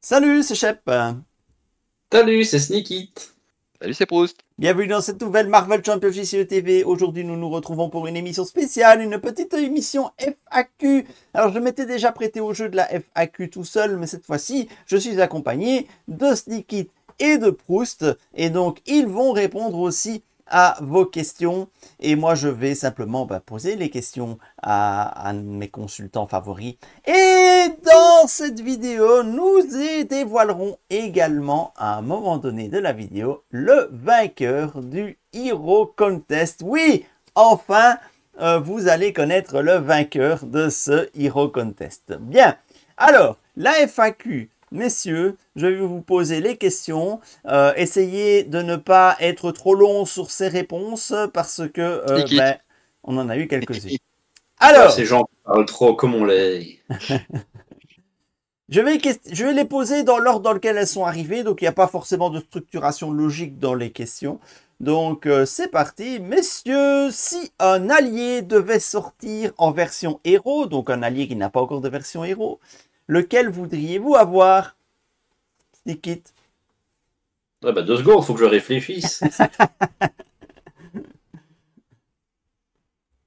Salut, c'est Shep. Salut, c'est Sneaky. Salut, c'est Proust. Bienvenue dans cette nouvelle Marvel Championship sur TV. Aujourd'hui, nous nous retrouvons pour une émission spéciale, une petite émission FAQ. Alors, je m'étais déjà prêté au jeu de la FAQ tout seul, mais cette fois-ci, je suis accompagné de Sneaky et de Proust. Et donc, ils vont répondre aussi à vos questions. Et moi, je vais simplement poser les questions à mes consultants favoris. Et dans cette vidéo, nous dévoilerons également, à un moment donné de la vidéo, le vainqueur du Hero Contest. Oui, enfin, vous allez connaître le vainqueur de ce Hero Contest. Bien, alors, la FAQ. Messieurs, je vais vous poser les questions. Essayez de ne pas être trop long sur ces réponses parce que on en a eu quelques-unes. Alors, ces gens parlent trop comme on les... je vais les poser dans l'ordre dans lequel elles sont arrivées, donc il n'y a pas forcément de structuration logique dans les questions. Donc c'est parti. Messieurs, si un allié devait sortir en version héros, donc un allié qui n'a pas encore de version héros, lequel voudriez-vous avoir? Sneaky. Ah bah 2 secondes, faut que je réfléchisse.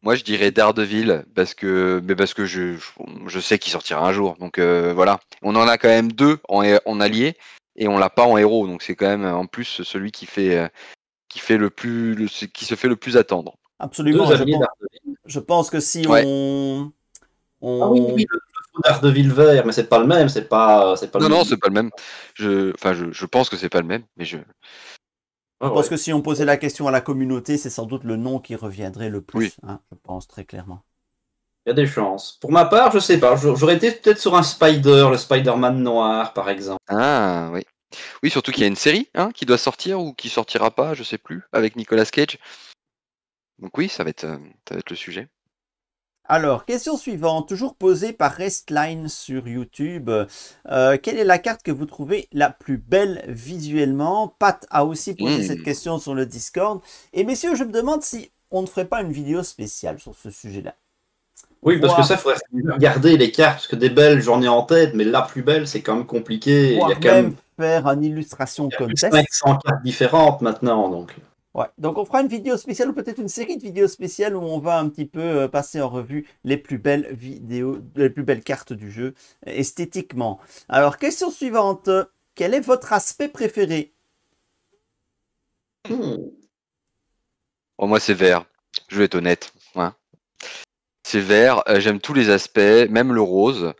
Moi, je dirais Daredevil parce que je sais qu'il sortira un jour. Donc voilà, on en a quand même deux en allié et on l'a pas en héros. Donc c'est quand même en plus celui qui se fait le plus attendre. Absolument. Deux alliés Daredevil. Je pense que si Ouais. Ah oui, le Daredevil vert, mais c'est pas le même, c'est pas le Non, même. non, c'est pas le même. Je pense que c'est pas le même, mais Je pense que si on posait la question à la communauté, c'est sans doute le nom qui reviendrait le plus. Oui. Hein, je pense très clairement. Il y a des chances. Pour ma part, je sais pas. J'aurais été peut-être sur un Spider, le Spider-Man noir, par exemple. Ah oui. Oui, surtout qu'il y a une série qui doit sortir ou qui sortira pas, je sais plus, avec Nicolas Cage. Donc oui, ça va être le sujet. Alors, question suivante, toujours posée par Restline sur YouTube. Quelle est la carte que vous trouvez la plus belle visuellement? Pat a aussi posé cette question sur le Discord. Et messieurs, je me demande si on ne ferait pas une vidéo spéciale sur ce sujet-là. Oui, parce que ça, il faudrait regarder les cartes, parce que des belles, j'en ai en tête, mais la plus belle, c'est quand même compliqué. Voire il y a quand même faire une illustration contest. 500 cartes différentes maintenant, donc... Ouais, donc on fera une vidéo spéciale ou peut-être une série de vidéos spéciales où on va un petit peu passer en revue les plus belles vidéos, les plus belles cartes du jeu esthétiquement. Alors, question suivante. Quel est votre aspect préféré? Oh, moi, c'est vert. Je vais être honnête. Ouais. C'est vert. J'aime tous les aspects, même le rose.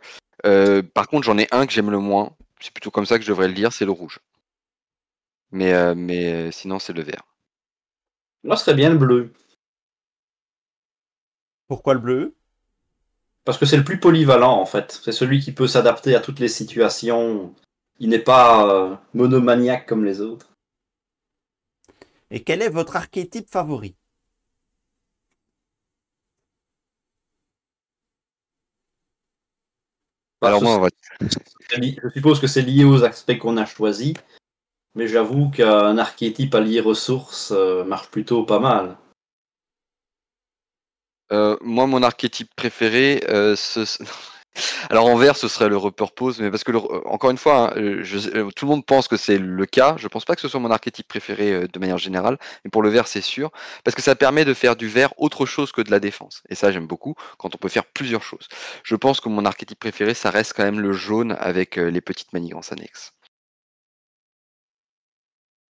Par contre, j'en ai un que j'aime le moins. C'est plutôt comme ça que je devrais le dire, c'est le rouge. Mais sinon, c'est le vert. Moi, ce serait bien le bleu. Pourquoi le bleu? Parce que c'est le plus polyvalent, en fait. C'est celui qui peut s'adapter à toutes les situations. Il n'est pas monomaniaque comme les autres. Et quel est votre archétype favori? Alors moi, je suppose que c'est lié aux aspects qu'on a choisis. Mais j'avoue qu'un archétype allié ressources marche plutôt pas mal. moi, mon archétype préféré, alors en vert, ce serait le repurpose, mais parce que encore une fois, tout le monde pense que c'est le cas. Je pense pas que ce soit mon archétype préféré de manière générale, mais pour le vert, c'est sûr, parce que ça permet de faire du vert autre chose que de la défense. Et ça, j'aime beaucoup quand on peut faire plusieurs choses. Je pense que mon archétype préféré, ça reste quand même le jaune avec les petites manigances annexes.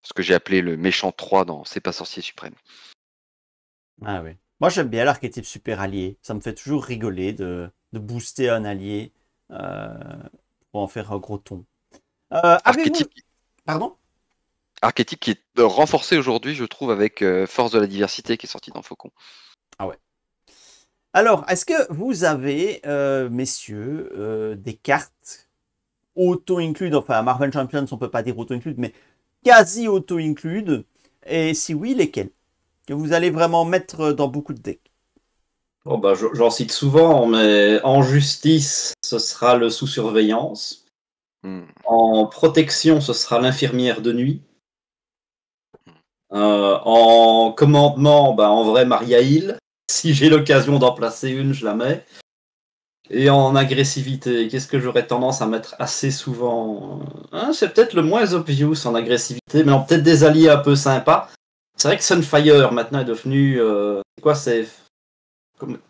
Ce que j'ai appelé le méchant 3 dans C'est pas sorcier suprême. Ah oui. Moi, j'aime bien l'archétype super allié. Ça me fait toujours rigoler de booster un allié euh, pour en faire un gros ton. Archétype, Pardon? archétype qui est renforcé aujourd'hui, je trouve, avec Force de la diversité qui est sorti dans Faucon. Ah ouais. Alors, est-ce que vous avez, messieurs, des cartes auto-includes, enfin Marvel Champions, on peut pas dire auto-includes, mais quasi auto-includes, et si oui, lesquelles? Que vous allez vraiment mettre dans beaucoup de decks. Bon, bah, j'en cite souvent, mais en justice, ce sera le sous surveillance. En protection, ce sera l'infirmière de nuit. En commandement, bah, en vrai, Maria Hill. Si j'ai l'occasion d'en placer une, je la mets. Et en agressivité, qu'est-ce que j'aurais tendance à mettre assez souvent? C'est peut-être le moins obvious en agressivité, mais peut-être des alliés un peu sympas. C'est vrai que Sunfire maintenant est devenu... c'est quoi,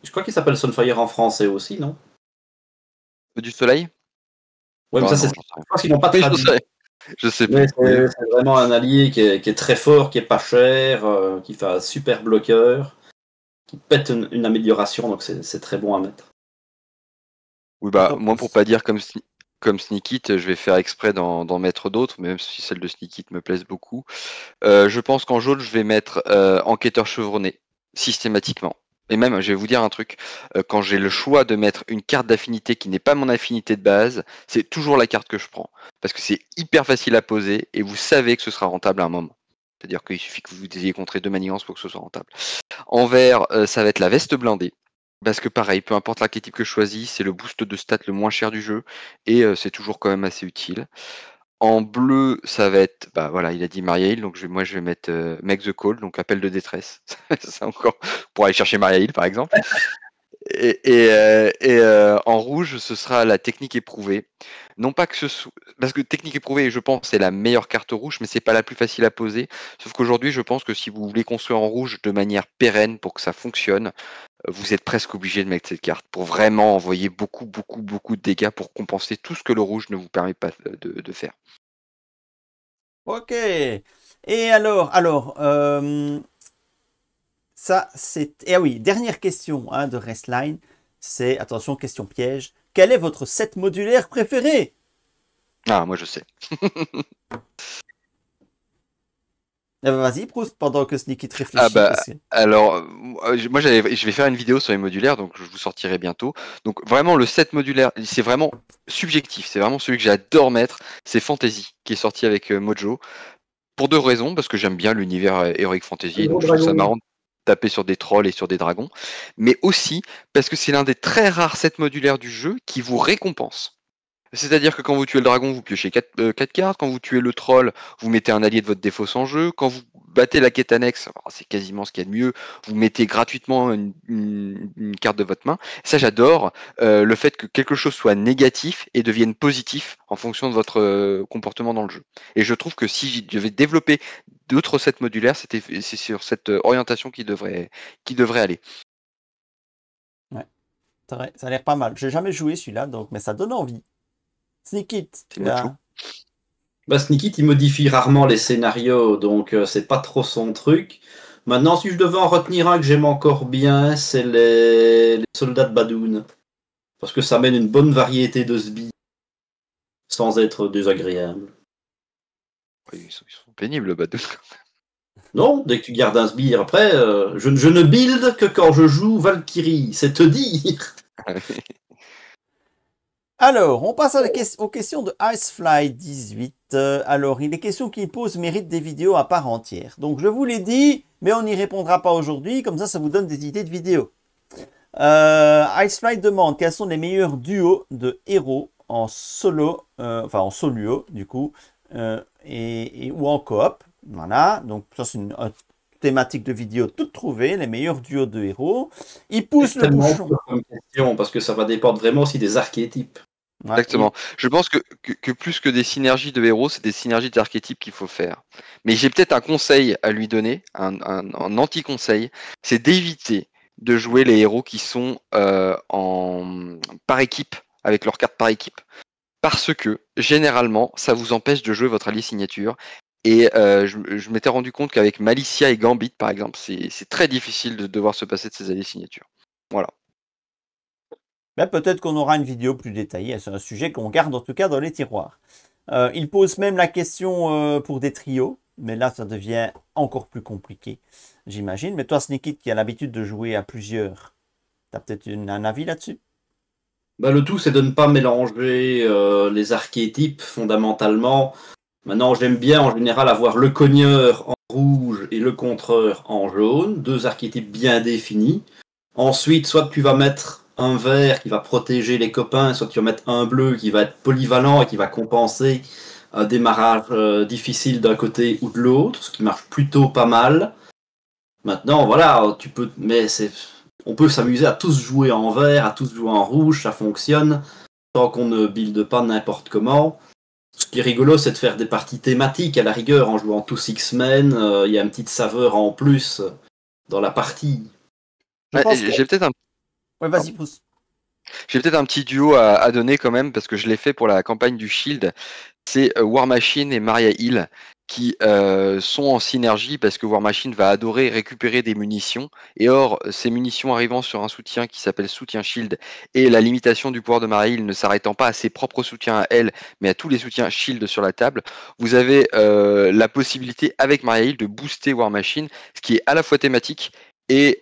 je crois qu'il s'appelle Sunfire en français aussi, non? Du soleil? Ouais, mais Ah ça, non, c'est... j'en sais Je rien. pense qu'ils n'ont pas Oui, je traduit. sais. Je sais Mais plus. Mais c'est vraiment un allié qui est très fort, qui est pas cher, qui fait un super bloqueur, qui pète une amélioration, donc c'est très bon à mettre. oui, Tout bah en moi pour plus. pas dire comme Sneakit, je vais faire exprès d'en mettre d'autres, même si celles de Sneakit me plaisent beaucoup. Je pense qu'en jaune, je vais mettre enquêteur chevronné, systématiquement. Et même, je vais vous dire un truc, quand j'ai le choix de mettre une carte d'affinité qui n'est pas mon affinité de base, c'est toujours la carte que je prends. Parce que c'est hyper facile à poser et vous savez que ce sera rentable à un moment. C'est-à-dire qu'il suffit que vous ayez contré 2 manigances pour que ce soit rentable. En vert, ça va être la veste blindée. Parce que pareil, peu importe l'archétype que je choisis, c'est le boost de stats le moins cher du jeu et c'est toujours quand même assez utile. En bleu, ça va être, bah voilà, il a dit Maria Hill, donc moi je vais mettre Make the Call, donc appel de détresse. C'est encore pour aller chercher Maria Hill par exemple. En rouge, ce sera la technique éprouvée. Non pas que ce soit. Parce que technique éprouvée, je pense, c'est la meilleure carte rouge, mais c'est pas la plus facile à poser. Sauf qu'aujourd'hui, je pense que si vous voulez construire en rouge de manière pérenne pour que ça fonctionne, vous êtes presque obligé de mettre cette carte pour vraiment envoyer beaucoup, beaucoup, beaucoup de dégâts pour compenser tout ce que le rouge ne vous permet pas de faire. Ok. Et alors, ça c'est... Et ah oui, dernière question hein, de Restline. C'est, attention, question piège. Quel est votre set modulaire préféré? Ah, moi je sais. Vas-y, Proust, pendant que Sneaky te Ah réfléchit. bah Parce que... alors moi je vais faire une vidéo sur les modulaires donc je vous sortirai bientôt. Donc vraiment le set modulaire c'est vraiment subjectif, c'est vraiment celui que j'adore mettre, c'est Fantasy qui est sorti avec Mojo pour 2 raisons parce que j'aime bien l'univers Heroic Fantasy Gros donc je trouve ça dragon. marrant de taper sur des trolls et sur des dragons, mais aussi parce que c'est l'un des très rares sets modulaires du jeu qui vous récompense. C'est-à-dire que quand vous tuez le dragon, vous piochez 4 cartes. Quand vous tuez le troll, vous mettez un allié de votre défausse en jeu. Quand vous battez la quête annexe, c'est quasiment ce qu'il y a de mieux, vous mettez gratuitement une carte de votre main. Ça, j'adore le fait que quelque chose soit négatif et devienne positif en fonction de votre comportement dans le jeu. Et je trouve que si je devais développer d'autres sets modulaires, c'est sur cette orientation qui devrait aller. Ouais, ça a l'air pas mal. J'ai jamais joué celui-là, donc, mais ça donne envie. Sneaky, C'est tu Mojo. as... Bah, Sneakit, il modifie rarement les scénarios, donc c'est pas trop son truc. Maintenant, si je devais en retenir un que j'aime encore bien, c'est les soldats de Badoun. Parce que ça mène une bonne variété de sbires, sans être désagréable. Ils sont pénibles, le Badou. Non, dès que tu gardes un sbire, après, je ne build que quand je joue Valkyrie, c'est te dire. Alors, on passe aux questions de Icefly18. Alors, il est question qu'il pose mérite des vidéos à part entière. Donc, je vous l'ai dit, mais on n'y répondra pas aujourd'hui. Comme ça vous donne des idées de vidéos. Icefly demande quels sont les meilleurs duos de héros en solo, enfin en solo du coup, ou en coop. Voilà, donc ça c'est une thématique de vidéo toute trouvée, les meilleurs duos de héros. Il pousse le bouchon. Comme question, parce que ça va dépendre vraiment aussi des archétypes. Ouais, Exactement. Je pense que plus que des synergies de héros, c'est des synergies d'archétypes qu'il faut faire. Mais j'ai peut-être un conseil à lui donner, un anti-conseil, c'est d'éviter de jouer les héros qui sont par équipe, avec leurs cartes par équipe. Parce que, généralement, ça vous empêche de jouer votre allié signature. Et je m'étais rendu compte qu'avec Malicia et Gambit, par exemple, c'est très difficile de devoir se passer de ces alliés signature. Voilà. ben, peut-être qu'on aura une vidéo plus détaillée. C'est un sujet qu'on garde en tout cas dans les tiroirs. Il pose même la question pour des trios. Mais là, ça devient encore plus compliqué, j'imagine. Mais toi, Sneaky, qui a l'habitude de jouer à plusieurs, tu as peut-être un avis là-dessus? Bah, le tout, c'est de ne pas mélanger les archétypes fondamentalement. Maintenant, j'aime bien en général avoir le cogneur en rouge et le contreur en jaune, 2 archétypes bien définis. Ensuite, soit tu vas mettre un vert qui va protéger les copains, soit tu vas mettre un bleu qui va être polyvalent et qui va compenser un démarrage difficile d'un côté ou de l'autre, ce qui marche plutôt pas mal. Maintenant, voilà, tu peux, mais c'est on peut s'amuser à tous jouer en vert, à tous jouer en rouge, ça fonctionne, tant qu'on ne builde pas n'importe comment. Ce qui est rigolo, c'est de faire des parties thématiques, à la rigueur, en jouant tous X-Men, il y a une petite saveur en plus dans la partie. Je pense J'ai peut-être un, Ouais, vas-y, pousse. j'ai peut-être un petit duo à donner quand même, parce que je l'ai fait pour la campagne du Shield. C'est War Machine et Maria Hill qui sont en synergie parce que War Machine va adorer récupérer des munitions. Et or, ces munitions arrivant sur un soutien qui s'appelle soutien Shield et la limitation du pouvoir de Maria Hill ne s'arrêtant pas à ses propres soutiens à elle, mais à tous les soutiens Shield sur la table, vous avez la possibilité avec Maria Hill de booster War Machine, ce qui est à la fois thématique et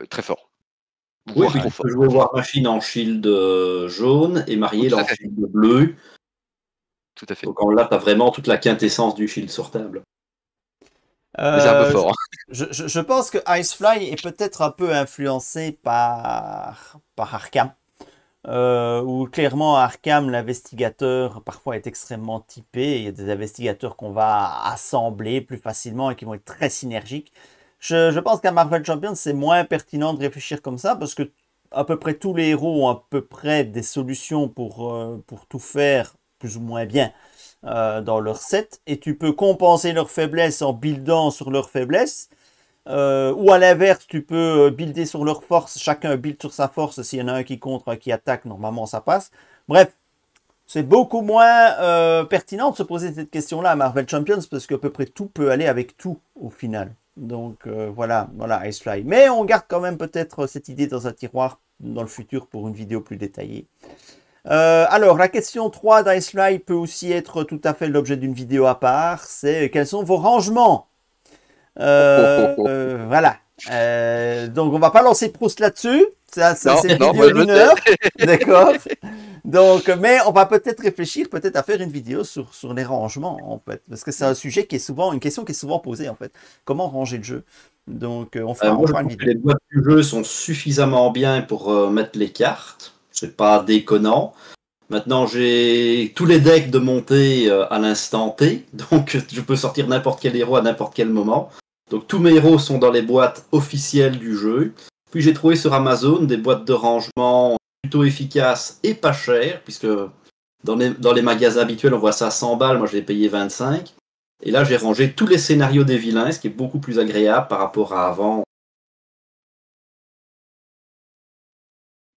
très fort. Oui, Voire puis trop tu fort. peux jouer War Machine en shield jaune et Marielle Tout à en fait. shield bleu. Tout à fait. Donc là, tu as vraiment toute la quintessence du shield sur table. Mais c'est un peu Euh, fort. je pense que Icefly est peut-être un peu influencé par Arkham. Où clairement Arkham, l'investigateur, parfois est extrêmement typé. Il y a des investigateurs qu'on va assembler plus facilement et qui vont être très synergiques. Je pense qu'à Marvel Champions, c'est moins pertinent de réfléchir comme ça parce que à peu près tous les héros ont à peu près des solutions pour tout faire plus ou moins bien dans leur set. Et tu peux compenser leurs faiblesses en buildant sur leurs faiblesses. Ou à l'inverse, tu peux builder sur leur force, chacun build sur sa force, s'il y en a un qui contre, un qui attaque, normalement ça passe. Bref, c'est beaucoup moins pertinent de se poser cette question-là à Marvel Champions, parce qu'à peu près tout peut aller avec tout au final. Donc voilà, Icefly. Mais on garde quand même peut-être cette idée dans un tiroir dans le futur pour une vidéo plus détaillée. Alors, la question 3 d'Icefly peut aussi être tout à fait l'objet d'une vidéo à part, c'est quels sont vos rangements? Voilà. Donc, on va pas lancer Proust là-dessus. Ça Non, c'est une non, vidéo moi, je d'une le sais. heure. D'accord. Donc, mais on va peut-être réfléchir peut-être à faire une vidéo sur les rangements, en fait. Parce que c'est un sujet qui est souvent, une question qui est souvent posée, en fait. Comment ranger le jeu? Donc, on Moi, je fera une trouve que vidéo. les boîtes du jeu sont suffisamment bien pour mettre les cartes. C'est pas déconnant. Maintenant, j'ai tous les decks de montée à l'instant T, donc je peux sortir n'importe quel héros à n'importe quel moment. Donc tous mes héros sont dans les boîtes officielles du jeu. Puis j'ai trouvé sur Amazon des boîtes de rangement plutôt efficaces et pas chères, puisque dans les magasins habituels on voit ça à 100 balles, moi je l'ai payé 25. Et là j'ai rangé tous les scénarios des vilains, ce qui est beaucoup plus agréable par rapport à avant.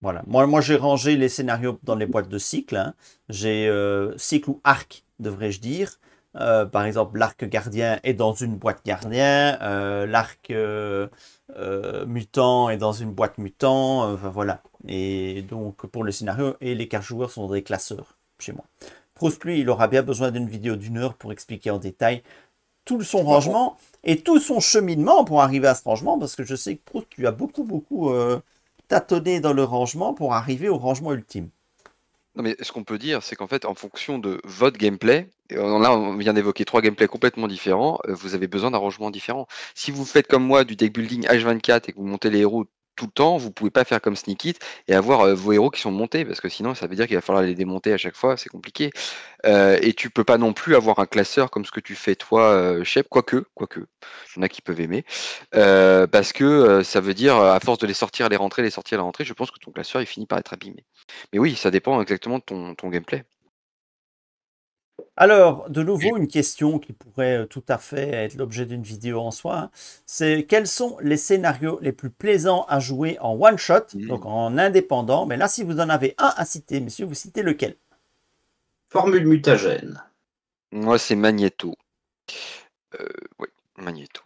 Voilà. Moi j'ai rangé les scénarios dans les boîtes de cycle. Hein. J'ai cycle ou arc, devrais-je dire. Par exemple, l'arc gardien est dans une boîte gardien. L'arc mutant est dans une boîte mutant. Enfin, voilà. Et donc, pour le scénario, et les cartes joueurs sont des classeurs chez moi. Proust, lui, il aura bien besoin d'une vidéo d'une heure pour expliquer en détail tout son rangement et tout son cheminement pour arriver à ce rangement. Parce que je sais que Proust, tu as beaucoup tâtonner dans le rangement pour arriver au rangement ultime. Non, mais ce qu'on peut dire, c'est qu'en fait, en fonction de votre gameplay, et là on vient d'évoquer 3 gameplays complètement différents, vous avez besoin d'un rangement différent. Si vous faites comme moi du deck building H24 et que vous montez les héros tout le temps, vous pouvez pas faire comme Sneak It et avoir vos héros qui sont montés, parce que sinon ça veut dire qu'il va falloir les démonter à chaque fois, c'est compliqué. Et tu peux pas non plus avoir un classeur comme ce que tu fais toi, Shep, quoique, il y en a qui peuvent aimer, parce que ça veut dire, à force de les sortir, les rentrer, les sortir, les rentrer, je pense que ton classeur il finit par être abîmé. Mais oui, ça dépend exactement de ton gameplay. Alors, de nouveau, une question qui pourrait tout à fait être l'objet d'une vidéo en soi, hein, c'est quels sont les scénarios les plus plaisants à jouer en one-shot, donc en indépendant, mais là, si vous en avez un à citer, messieurs, vous citez lequel? Formule mutagène. Moi, c'est Magneto. Oui, Magneto.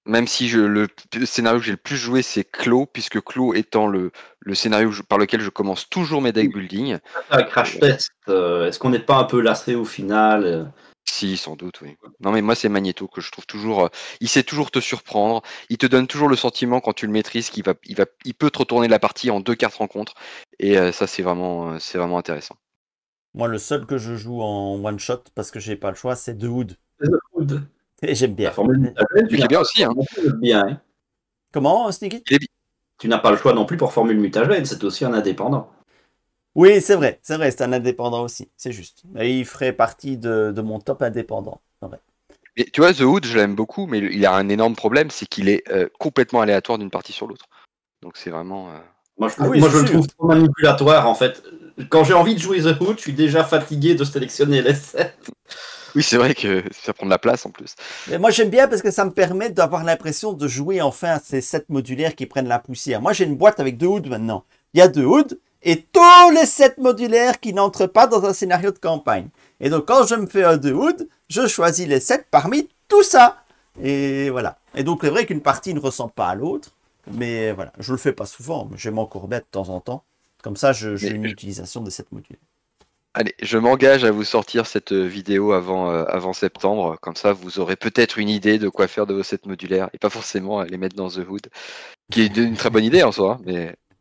Même si le scénario que j'ai le plus joué, c'est Clos, puisque Clos étant le scénario par lequel je commence toujours mes deck building. Un crash test, est-ce qu'on n'est pas un peu lassé au final? Si, sans doute, oui. Non, mais moi, c'est Magneto que je trouve toujours. Il sait toujours te surprendre. Il te donne toujours le sentiment, quand tu le maîtrises, il peut te retourner la partie en 2 cartes rencontre. Et ça, c'est vraiment intéressant. Moi, le seul que je joue en one-shot, parce que j'ai pas le choix, c'est The Hood. The Et j'aime La bien. formule mutagène, Mais qui est bien aussi, hein. bien, hein. Comment, Sneaky? Tu n'as pas le choix non plus pour formule mutagène, c'est aussi un indépendant. Oui, c'est un indépendant aussi, c'est juste. Et il ferait partie de mon top indépendant. C'est vrai. Mais tu vois, The Hood, je l'aime beaucoup, mais il a un énorme problème, c'est qu'il est complètement aléatoire d'une partie sur l'autre. Donc c'est vraiment. Moi, je, Ah oui, moi, c'est je le sûr. trouve trop manipulatoire, en fait. Quand j'ai envie de jouer The Hood, je suis déjà fatigué de sélectionner les sets. Oui, c'est vrai que ça prend de la place en plus. Mais moi, j'aime bien parce que ça me permet d'avoir l'impression de jouer enfin à ces sets modulaires qui prennent la poussière. Moi, j'ai une boîte avec 2 hoods maintenant. Il y a 2 hoods et tous les sets modulaires qui n'entrent pas dans un scénario de campagne. Et donc, quand je me fais un 2 hoods, je choisis les sets parmi tout ça. Et voilà. Et donc, c'est vrai qu'une partie ne ressemble pas à l'autre. Mais voilà, je le fais pas souvent. Mais j'aime encore bien de temps en temps. Comme ça, j'ai Mais une utilisation de sets modulaires. allez, je m'engage à vous sortir cette vidéo avant septembre. Comme ça, vous aurez peut-être une idée de quoi faire de vos sets modulaires et pas forcément à les mettre dans The Hood, qui est une très bonne idée en soi,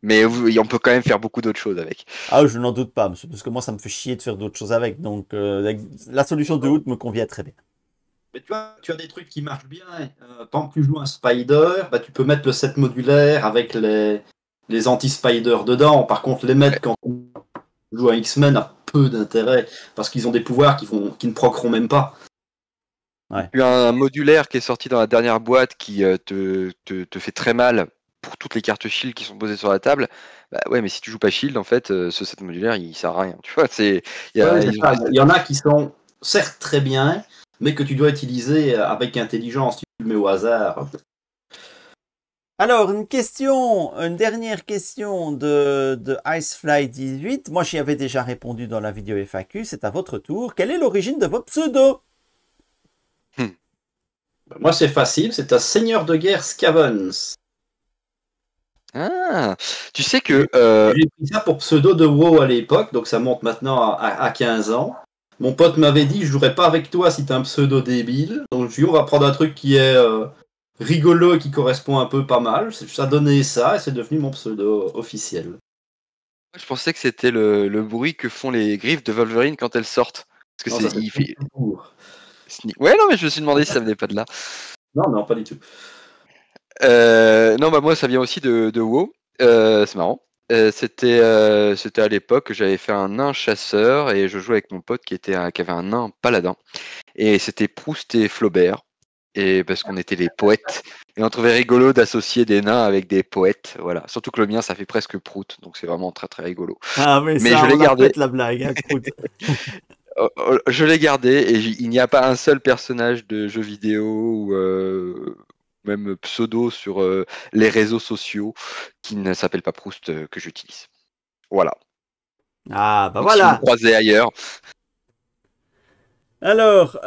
mais on peut quand même faire beaucoup d'autres choses avec. Ah, je n'en doute pas, monsieur, parce que moi, ça me fait chier de faire d'autres choses avec. Donc, la solution de Hood me convient très bien. Mais tu as des trucs qui marchent bien. Tant que tu joues un Spider, bah, tu peux mettre le set modulaire avec les anti-Spider dedans. Par contre, les mettre quand tu joues un X-Men a peu d'intérêt, parce qu'ils ont des pouvoirs qui ne proceront même pas. Puis un modulaire qui est sorti dans la dernière boîte qui te fait très mal pour toutes les cartes Shield qui sont posées sur la table. Bah ouais, mais si tu joues pas Shield, en fait, ce set modulaire, il sert à rien. Tu vois, Ouais, c'est ça. Il y en a qui sont certes très bien, mais que tu dois utiliser avec intelligence. Tu le mets au hasard. Alors, une dernière question de Icefly18. Moi, j'y avais déjà répondu dans la vidéo FAQ. C'est à votre tour. Quelle est l'origine de vos pseudos? Moi, c'est facile. C'est un seigneur de guerre Scavens. Ah, tu sais que J'ai pris ça pour pseudo de WoW à l'époque, donc ça monte maintenant à 15 ans. Mon pote m'avait dit, je jouerai pas avec toi si t'as un pseudo débile. Donc je lui ai dit, on va prendre un truc qui est rigolo et qui correspond un peu pas mal. Ça donnait ça et c'est devenu mon pseudo officiel. je pensais que c'était le bruit que font les griffes de Wolverine quand elles sortent. Parce que Non, ça c'est il fait tout court. Ouais, non, mais je me suis demandé si ça venait pas de là. Non, non, pas du tout. Non, bah moi, ça vient aussi de WoW. C'est marrant. C'était à l'époque que j'avais fait un nain chasseur et je jouais avec mon pote qui avait un nain paladin. Et c'était Proust et Flaubert. Et parce qu'on était les poètes. Et on trouvait rigolo d'associer des nains avec des poètes. Voilà. Surtout que le mien, ça fait presque Prout. Donc c'est vraiment très très rigolo. Ah, mais Mais ça, je on l'ai l'a gardé. fait la blague, hein, Prout. Je l'ai gardé et il n'y a pas un seul personnage de jeu vidéo ou même pseudo sur les réseaux sociaux qui ne s'appelle pas Proust que j'utilise. Voilà. Ah, bah Donc si vous me voilà. croisez ailleurs, Alors,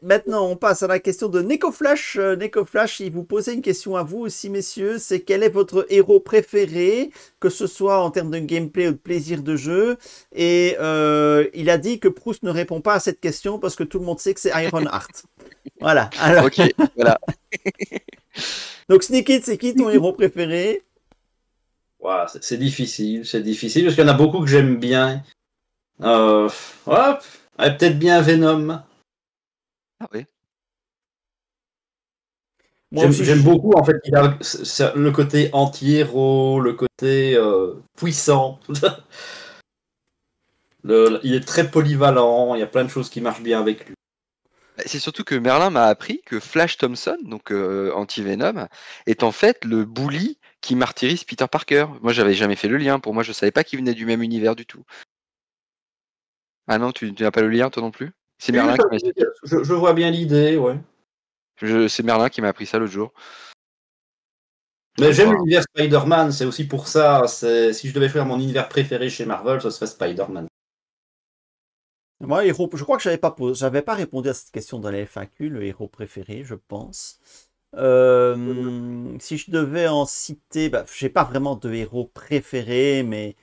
maintenant, on passe à la question de NecoFlash. NecoFlash, il vous posait une question à vous aussi, messieurs. C'est quel est votre héros préféré, que ce soit en termes de gameplay ou de plaisir de jeu. Et il a dit que Proust ne répond pas à cette question parce que tout le monde sait que c'est Ironheart. Voilà. Alors, ok, voilà. donc, Sneakit, c'est qui ton héros préféré? Wow, c'est difficile parce qu'il y en a beaucoup que j'aime bien. Ouais, peut-être bien Venom. Ah oui. Moi aussi, J'aime beaucoup en fait le côté anti-héros, le côté puissant. Il est très polyvalent, il y a plein de choses qui marchent bien avec lui. C'est surtout que Merlin m'a appris que Flash Thompson, donc anti-Venom, est en fait le bully qui martyrise Peter Parker. Moi, j'avais jamais fait le lien. Pour moi, je savais pas qu'il venait du même univers du tout. Ah non, tu n'as pas le lien, toi non plus? C'est Oui, Merlin qui m'a expliqué. je vois bien l'idée, ouais. C'est Merlin qui m'a appris ça l'autre jour. Mais Comme j'aime quoi. l'univers Spider-Man, c'est aussi pour ça. Si je devais choisir mon univers préféré chez Marvel, ce serait Spider-Man. moi, héros, je crois que j'avais pas répondu à cette question dans les FAQ, le héros préféré, je pense. Si je devais en citer, bah, j'ai pas vraiment de héros préféré, mais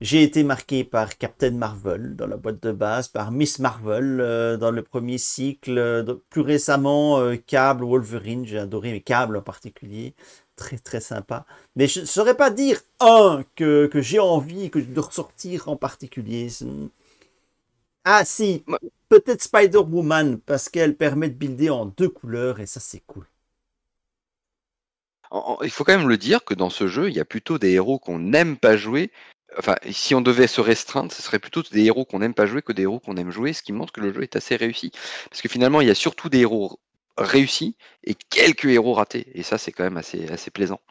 j'ai été marqué par Captain Marvel dans la boîte de base, par Miss Marvel dans le premier cycle, plus récemment Cable, Wolverine, j'ai adoré, mais Cable en particulier, très très sympa. Mais je ne saurais pas dire un que j'ai envie de ressortir en particulier. Ah si, Moi- peut-être Spider-Woman, parce qu'elle permet de builder en 2 couleurs, et ça c'est cool. Il faut quand même le dire que dans ce jeu, il y a plutôt des héros qu'on n'aime pas jouer. Enfin, si on devait se restreindre, ce serait plutôt des héros qu'on n'aime pas jouer que des héros qu'on aime jouer, ce qui montre que le jeu est assez réussi. Parce que finalement, il y a surtout des héros réussis et quelques héros ratés. Et ça, c'est quand même assez plaisant.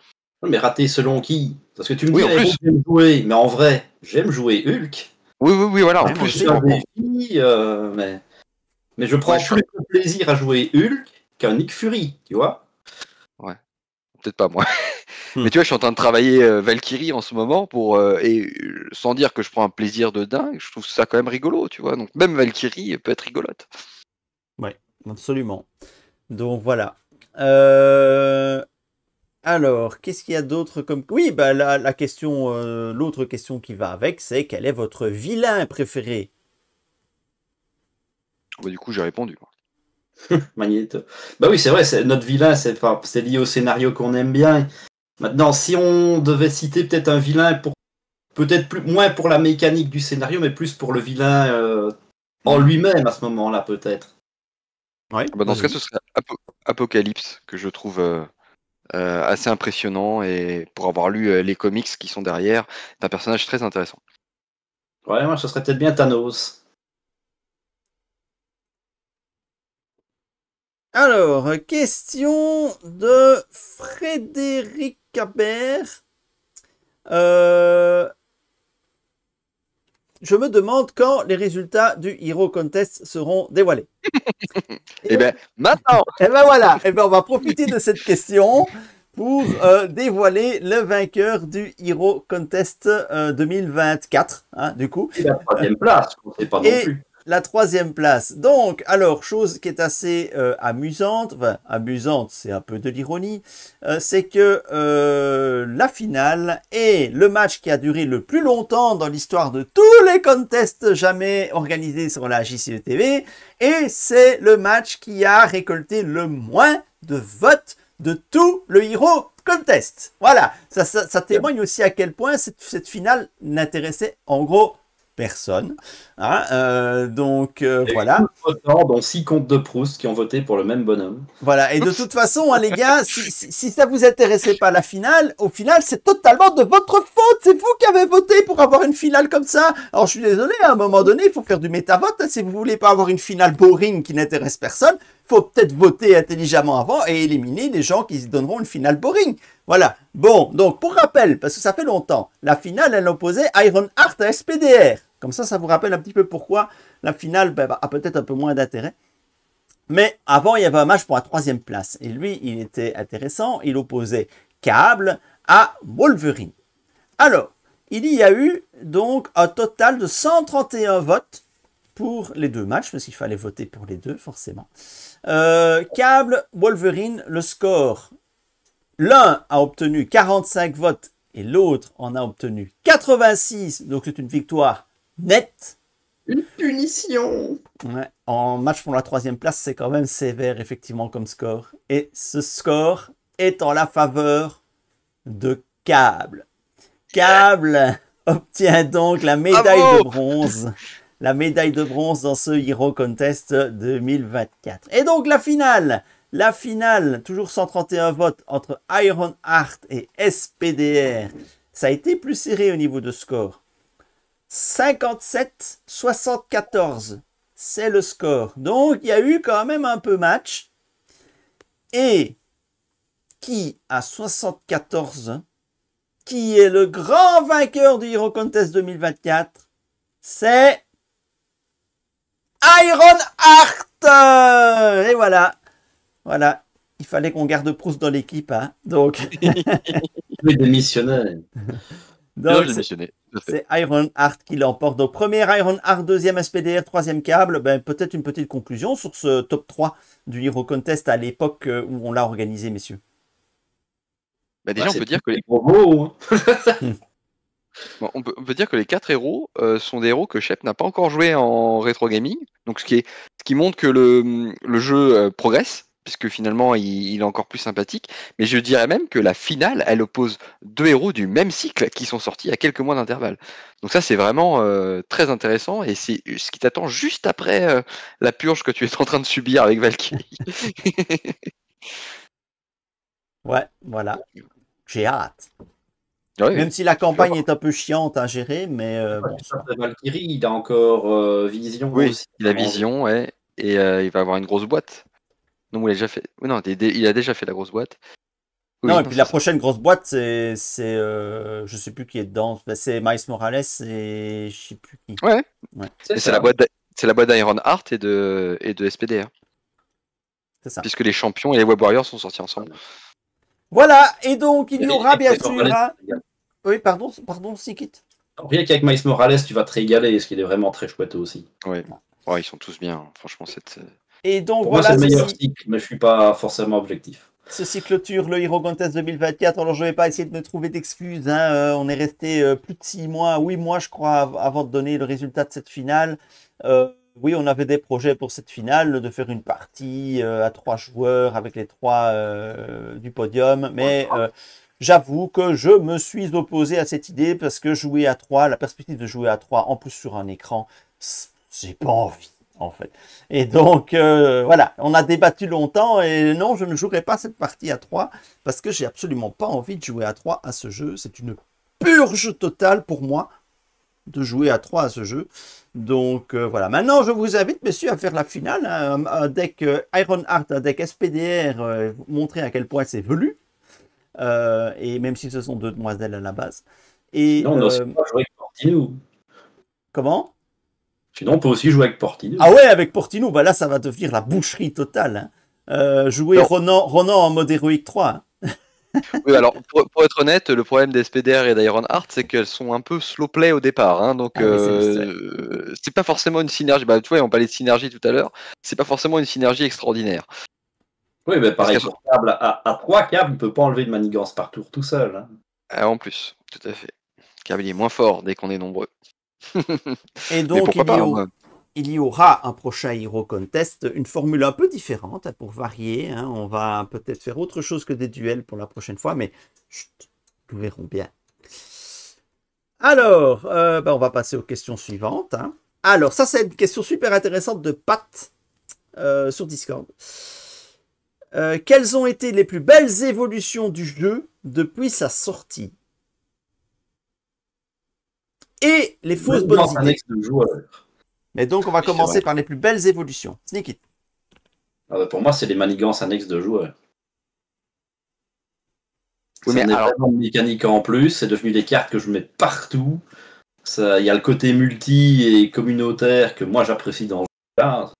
Mais raté selon qui? Parce que tu me dis, Oui, en un héros plus. que j'aime jouer, mais en vrai, j'aime jouer Hulk. Oui, voilà, en Ouais, moi plus. aussi. C'est un défi, mais je prends Ouais, je suis- plus de plaisir à jouer Hulk qu'un Nick Fury, tu vois? Peut-être pas moi. Hmm. Mais tu vois, je suis en train de travailler Valkyrie en ce moment sans dire que je prends un plaisir de dingue, je trouve ça quand même rigolo, tu vois. Donc même Valkyrie peut être rigolote. Ouais, absolument. Donc voilà. Alors, qu'est-ce qu'il y a d'autre comme... Oui, bah, la question, l'autre question qui va avec, c'est quel est votre vilain préféré? Bah, du coup, j'ai répondu. Magneto. Bah oui, c'est vrai, notre vilain, c'est lié au scénario qu'on aime bien. Maintenant, si on devait citer peut-être un vilain pour peut-être moins pour la mécanique du scénario, mais plus pour le vilain en lui-même à ce moment-là, peut-être. Ouais, Bah, dans ce cas, vas-y. ce serait Apocalypse, que je trouve assez impressionnant et pour avoir lu les comics qui sont derrière, c'est un personnage très intéressant. Ouais, moi, ce serait peut-être bien Thanos. Alors, question de Frédéric Cabert. Je me demande quand les résultats du Hero Contest seront dévoilés. Et ben maintenant. Et ben voilà, et ben on va profiter de cette question pour dévoiler le vainqueur du Hero Contest 2024, hein, du coup. Et la troisième place, on ne sait pas non Et plus. la troisième place. Donc, alors, chose qui est assez amusante, enfin, amusante, c'est un peu de l'ironie, c'est que la finale est le match qui a duré le plus longtemps dans l'histoire de tous les contests jamais organisés sur la JCE TV, et c'est le match qui a récolté le moins de votes de tout le Hero Contest. Voilà, ça témoigne aussi à quel point cette finale n'intéressait en gros personne. Hein, donc voilà. Autant, dont 6 comptes de Proust qui ont voté pour le même bonhomme. Voilà. Et de toute façon, hein, les gars, si ça vous intéressait pas la finale, au final, c'est totalement de votre faute. C'est vous qui avez voté pour avoir une finale comme ça. Alors, je suis désolé, à un moment donné, il faut faire du métavote. Hein, si vous voulez pas avoir une finale boring qui n'intéresse personne, faut peut-être voter intelligemment avant et éliminer les gens qui se donneront une finale boring. Voilà. Bon, donc pour rappel, parce que ça fait longtemps, la finale, elle opposait Ironheart à SPDR. Comme ça vous rappelle un petit peu pourquoi la finale a peut-être un peu moins d'intérêt. Mais avant, il y avait un match pour la troisième place. Et lui, il était intéressant. Il opposait Cable à Wolverine. Alors, il y a eu donc un total de 131 votes pour les deux matchs, parce qu'il fallait voter pour les deux, forcément. Cable, Wolverine, le score. L'un a obtenu 45 votes et l'autre en a obtenu 86. Donc c'est une victoire nette. Une punition. Ouais. En match pour la troisième place, c'est quand même sévère, effectivement, comme score. Et ce score est en la faveur de Cable. Cable obtient donc la médaille de bronze. La médaille de bronze dans ce Hero Contest 2024. Et donc la finale, toujours 131 votes entre Ironheart et SPDR. Ça a été plus serré au niveau de score. 57-74, c'est le score. Donc il y a eu quand même un peu match. Et qui a 74, qui est le grand vainqueur du Hero Contest 2024, c'est Ironheart. Et voilà. Voilà. Il fallait qu'on garde Proust dans l'équipe. Hein. Donc, Les démissionnaires. donc Je mentionné. c'est Ironheart qui l'emporte. Donc, premier Ironheart, deuxième SPDR, troisième Cable. Ben, peut-être une petite conclusion sur ce top 3 du Hero Contest à l'époque où on l'a organisé, messieurs. Bah déjà, on peut dire que on peut dire que les 4 héros sont des héros que Shep n'a pas encore joué en rétro gaming. Donc ce qui montre que le jeu progresse, puisque finalement il est encore plus sympathique. Mais je dirais même que la finale, elle oppose 2 héros du même cycle qui sont sortis à quelques mois d'intervalle. Donc ça, c'est vraiment très intéressant et c'est ce qui t'attend juste après la purge que tu es en train de subir avec Valkyrie. Ouais, voilà. J'ai hâte. Ouais, Même si la campagne est un peu chiante à gérer, mais bon. Valkyrie, il a encore Vision oui, aussi. il a Vision, ouais, et il va avoir une grosse boîte. Non, il a déjà fait. Non, il a déjà fait la grosse boîte. Non, et non, puis c'est la ça. prochaine grosse boîte, je sais plus qui est dedans. Ben, c'est Miles Morales et je sais plus qui. Ouais, Ouais, C'est et ça. c'est la boîte d'Iron Heart et de SPDR, c'est ça. puisque les champions et les Web Warriors sont sortis ensemble. Voilà, et donc il y aura bien Avec sûr Morales, un... tu te régales. Oui, pardon, Sikit. Rien qu'avec Miles Morales, tu vas te régaler, ce qui est vraiment très chouette aussi. Ouais. Ouais, ils sont tous bien, hein. Franchement, Et donc Pour moi, c'est voilà, le meilleur cycle, mais je suis pas forcément objectif. ceci clôture le Hero Contest 2024. Alors je vais pas essayer de me trouver d'excuses, hein. On est resté plus de 6 mois, 8 mois je crois, avant de donner le résultat de cette finale. Oui, on avait des projets pour cette finale, de faire une partie à 3 joueurs avec les 3 du podium, mais j'avoue que je me suis opposé à cette idée parce que jouer à 3, la perspective de jouer à 3 en plus sur un écran, j'ai pas envie en fait. Et donc voilà, on a débattu longtemps et non, je ne jouerai pas cette partie à 3 parce que j'ai absolument pas envie de jouer à 3 à ce jeu. C'est une purge totale pour moi de jouer à 3 à ce jeu. Donc voilà, maintenant je vous invite messieurs à faire la finale, hein. Un deck Ironheart, un deck SPDR, montrer à quel point c'est velu. Et même si ce sont 2 demoiselles à la base. Et Sinon, on a aussi pas jouer avec Portinou. comment? Sinon, on peut aussi jouer avec Portinou. Ah ouais, avec Portinou, bah là ça va devenir la boucherie totale, hein. Jouer Non. Ronan en mode héroïque 3. Hein. Oui, alors pour être honnête, le problème des SPDR et d'Iron Heart, c'est qu'elles sont un peu slow play au départ, hein, donc Ah oui, c'est pas forcément une synergie. Bah, tu vois, on parlait de synergie tout à l'heure, c'est pas forcément une synergie extraordinaire. Oui, mais Parce pareil qu'elles pour câble. À 3 câbles, il peut pas enlever de manigance par tour tout seul. Hein. En plus, tout à fait. Car il est moins fort dès qu'on est nombreux. Et Mais donc pourquoi pas, hein, moi. il y aura un prochain Hero Contest, une formule un peu différente hein, pour varier. Hein. On va peut-être faire autre chose que des duels pour la prochaine fois, mais chut, nous verrons bien. Alors, on va passer aux questions suivantes. Hein. Alors, ça c'est une question super intéressante de Pat sur Discord. Quelles ont été les plus belles évolutions du jeu depuis sa sortie? Et les fausses bonnes idées. Annexe de joueurs. Mais donc, on va Oui, c'est commencer vrai. par les plus belles évolutions. Sneak it. Pour moi, c'est les manigances annexes de joueurs. Oui, Ça mais n'est alors, vraiment une mécanique en plus. C'est devenu des cartes que je mets partout. Il y a le côté multi et communautaire que moi j'apprécie dans ce jeu-là.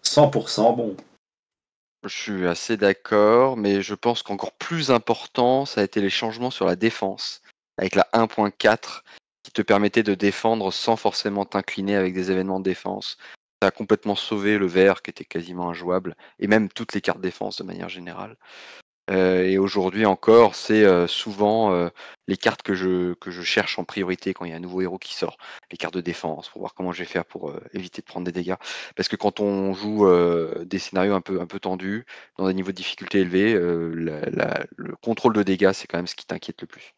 100% bon. je suis assez d'accord, mais je pense qu'encore plus important, ça a été les changements sur la défense, avec la 1.4 qui te permettait de défendre sans forcément t'incliner avec des événements de défense. Ça a complètement sauvé le vert qui était quasiment injouable, et même toutes les cartes défense de manière générale. Et aujourd'hui encore, c'est souvent les cartes que je cherche en priorité quand il y a un nouveau héros qui sort. Les cartes de défense, pour voir comment je vais faire pour éviter de prendre des dégâts. Parce que quand on joue des scénarios un peu tendus, dans des niveaux de difficulté élevés, le contrôle de dégâts, c'est quand même ce qui t'inquiète le plus.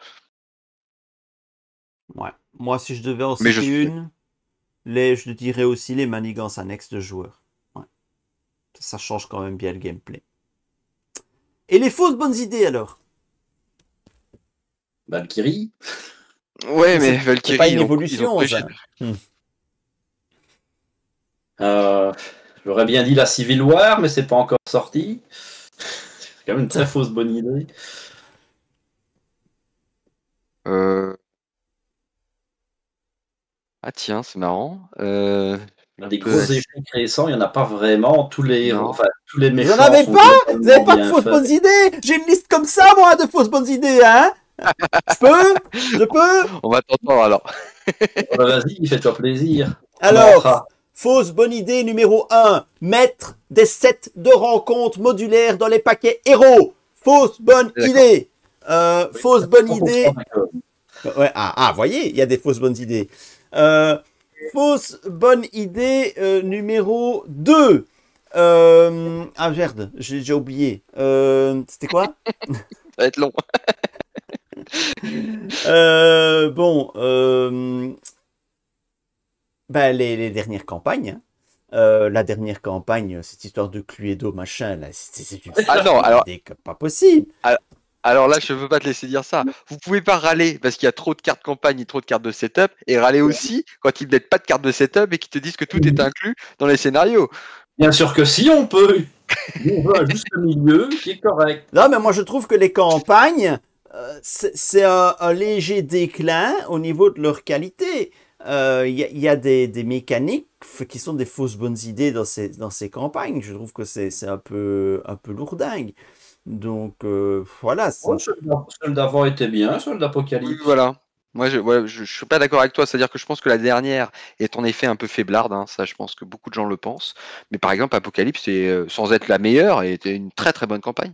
Ouais. Moi, si je devais en Mais je citer suis une, je dirais aussi les manigances annexes de joueurs. Ouais. Ça change quand même bien le gameplay. Et les fausses bonnes idées alors? Valkyrie. Ouais, mais C'est Valkyrie, pas une ils ont évolution, corrigé. ça. J'aurais bien dit la Civil War, mais c'est pas encore sorti. C'est quand même une très fausse bonne idée. Ah tiens, c'est marrant. Des gros effets récents, il n'y en a pas vraiment. Tous les méchants. Vous en avez sont pas? Vous globalement n'avez pas de bien fausses faits. bonnes idées? J'ai une liste comme ça, moi, de fausses bonnes idées, hein? Je peux? On va t'entendre alors. Vas-y, fais-toi plaisir. Alors, fausse bonne idée numéro 1. Mettre des sets de rencontres modulaires dans les paquets héros. Fausse bonne idée. Fausse bonne idée. Ouais, voyez, il y a des fausses bonnes idées. Fausse bonne idée numéro 2. Merde, j'ai déjà oublié. C'était quoi? Ça va être long. Les dernières campagnes. Hein. La dernière campagne, cette histoire de Cluedo, machin, là, c'est une idée pas possible. Alors là, je ne veux pas te laisser dire ça. Vous pouvez pas râler parce qu'il y a trop de cartes campagne et trop de cartes de setup, et râler aussi quand ils ne mettent pas de cartes de setup et qu'ils te disent que tout est inclus dans les scénarios. Bien sûr que si, on peut. Nous, on veut un juste milieu qui est correct. Non, mais moi je trouve que les campagnes, c'est un léger déclin au niveau de leur qualité. Il y a des mécaniques qui sont des fausses bonnes idées dans ces campagnes. Je trouve que c'est un peu lourdingue. Donc voilà. Oh, celle d'avant était bien, celle Oui, d'Apocalypse. voilà. Moi, je suis pas d'accord avec toi. C'est-à-dire que je pense que la dernière est en effet un peu faiblarde. Hein. Ça, je pense que beaucoup de gens le pensent. Mais par exemple, Apocalypse, sans être la meilleure, était une très très bonne campagne.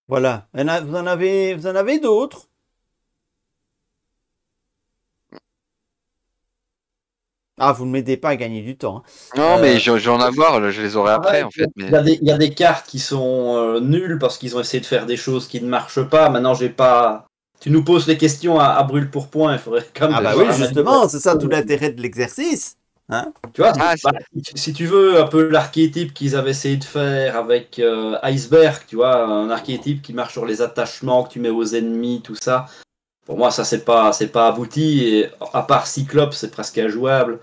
Voilà. Vous en avez d'autres? Ah, vous ne m'aidez pas à gagner du temps, hein. Non, mais je vais en avoir. Là, je les aurai après, en fait. Mais... Il y a des cartes qui sont nulles parce qu'ils ont essayé de faire des choses qui ne marchent pas. Maintenant, j'ai pas. Tu nous poses les questions à brûle pour point. Il faudrait quand même. Ah bah oui, justement, c'est ça tout l'intérêt de l'exercice. Hein? Tu vois, Ah, si tu veux un peu l'archétype qu'ils avaient essayé de faire avec Iceberg, tu vois, un archétype qui marche sur les attachements que tu mets aux ennemis, tout ça. Pour moi, ça c'est pas abouti et à part Cyclope, c'est presque injouable.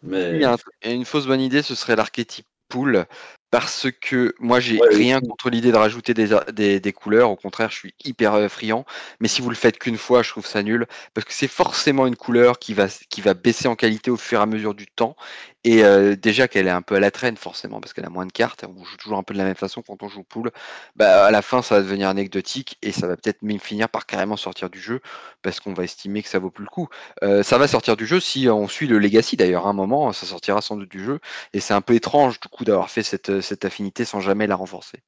Mais il y a une fausse bonne idée, ce serait l'archétype poule. Parce que moi, j'ai Ouais, rien oui. contre l'idée de rajouter des couleurs. Au contraire, je suis hyper friand. Mais si vous le faites qu'une fois, je trouve ça nul. Parce que c'est forcément une couleur qui va baisser en qualité au fur et à mesure du temps. Et déjà qu'elle est un peu à la traîne, forcément, parce qu'elle a moins de cartes. On joue toujours un peu de la même façon quand on joue poule. Bah, à la fin, ça va devenir anecdotique. Et ça va peut-être même finir par carrément sortir du jeu. Parce qu'on va estimer que ça vaut plus le coup. Ça va sortir du jeu si on suit le Legacy, d'ailleurs. À un moment, ça sortira sans doute du jeu. Et c'est un peu étrange, du coup, d'avoir fait cette affinité sans jamais la renforcer.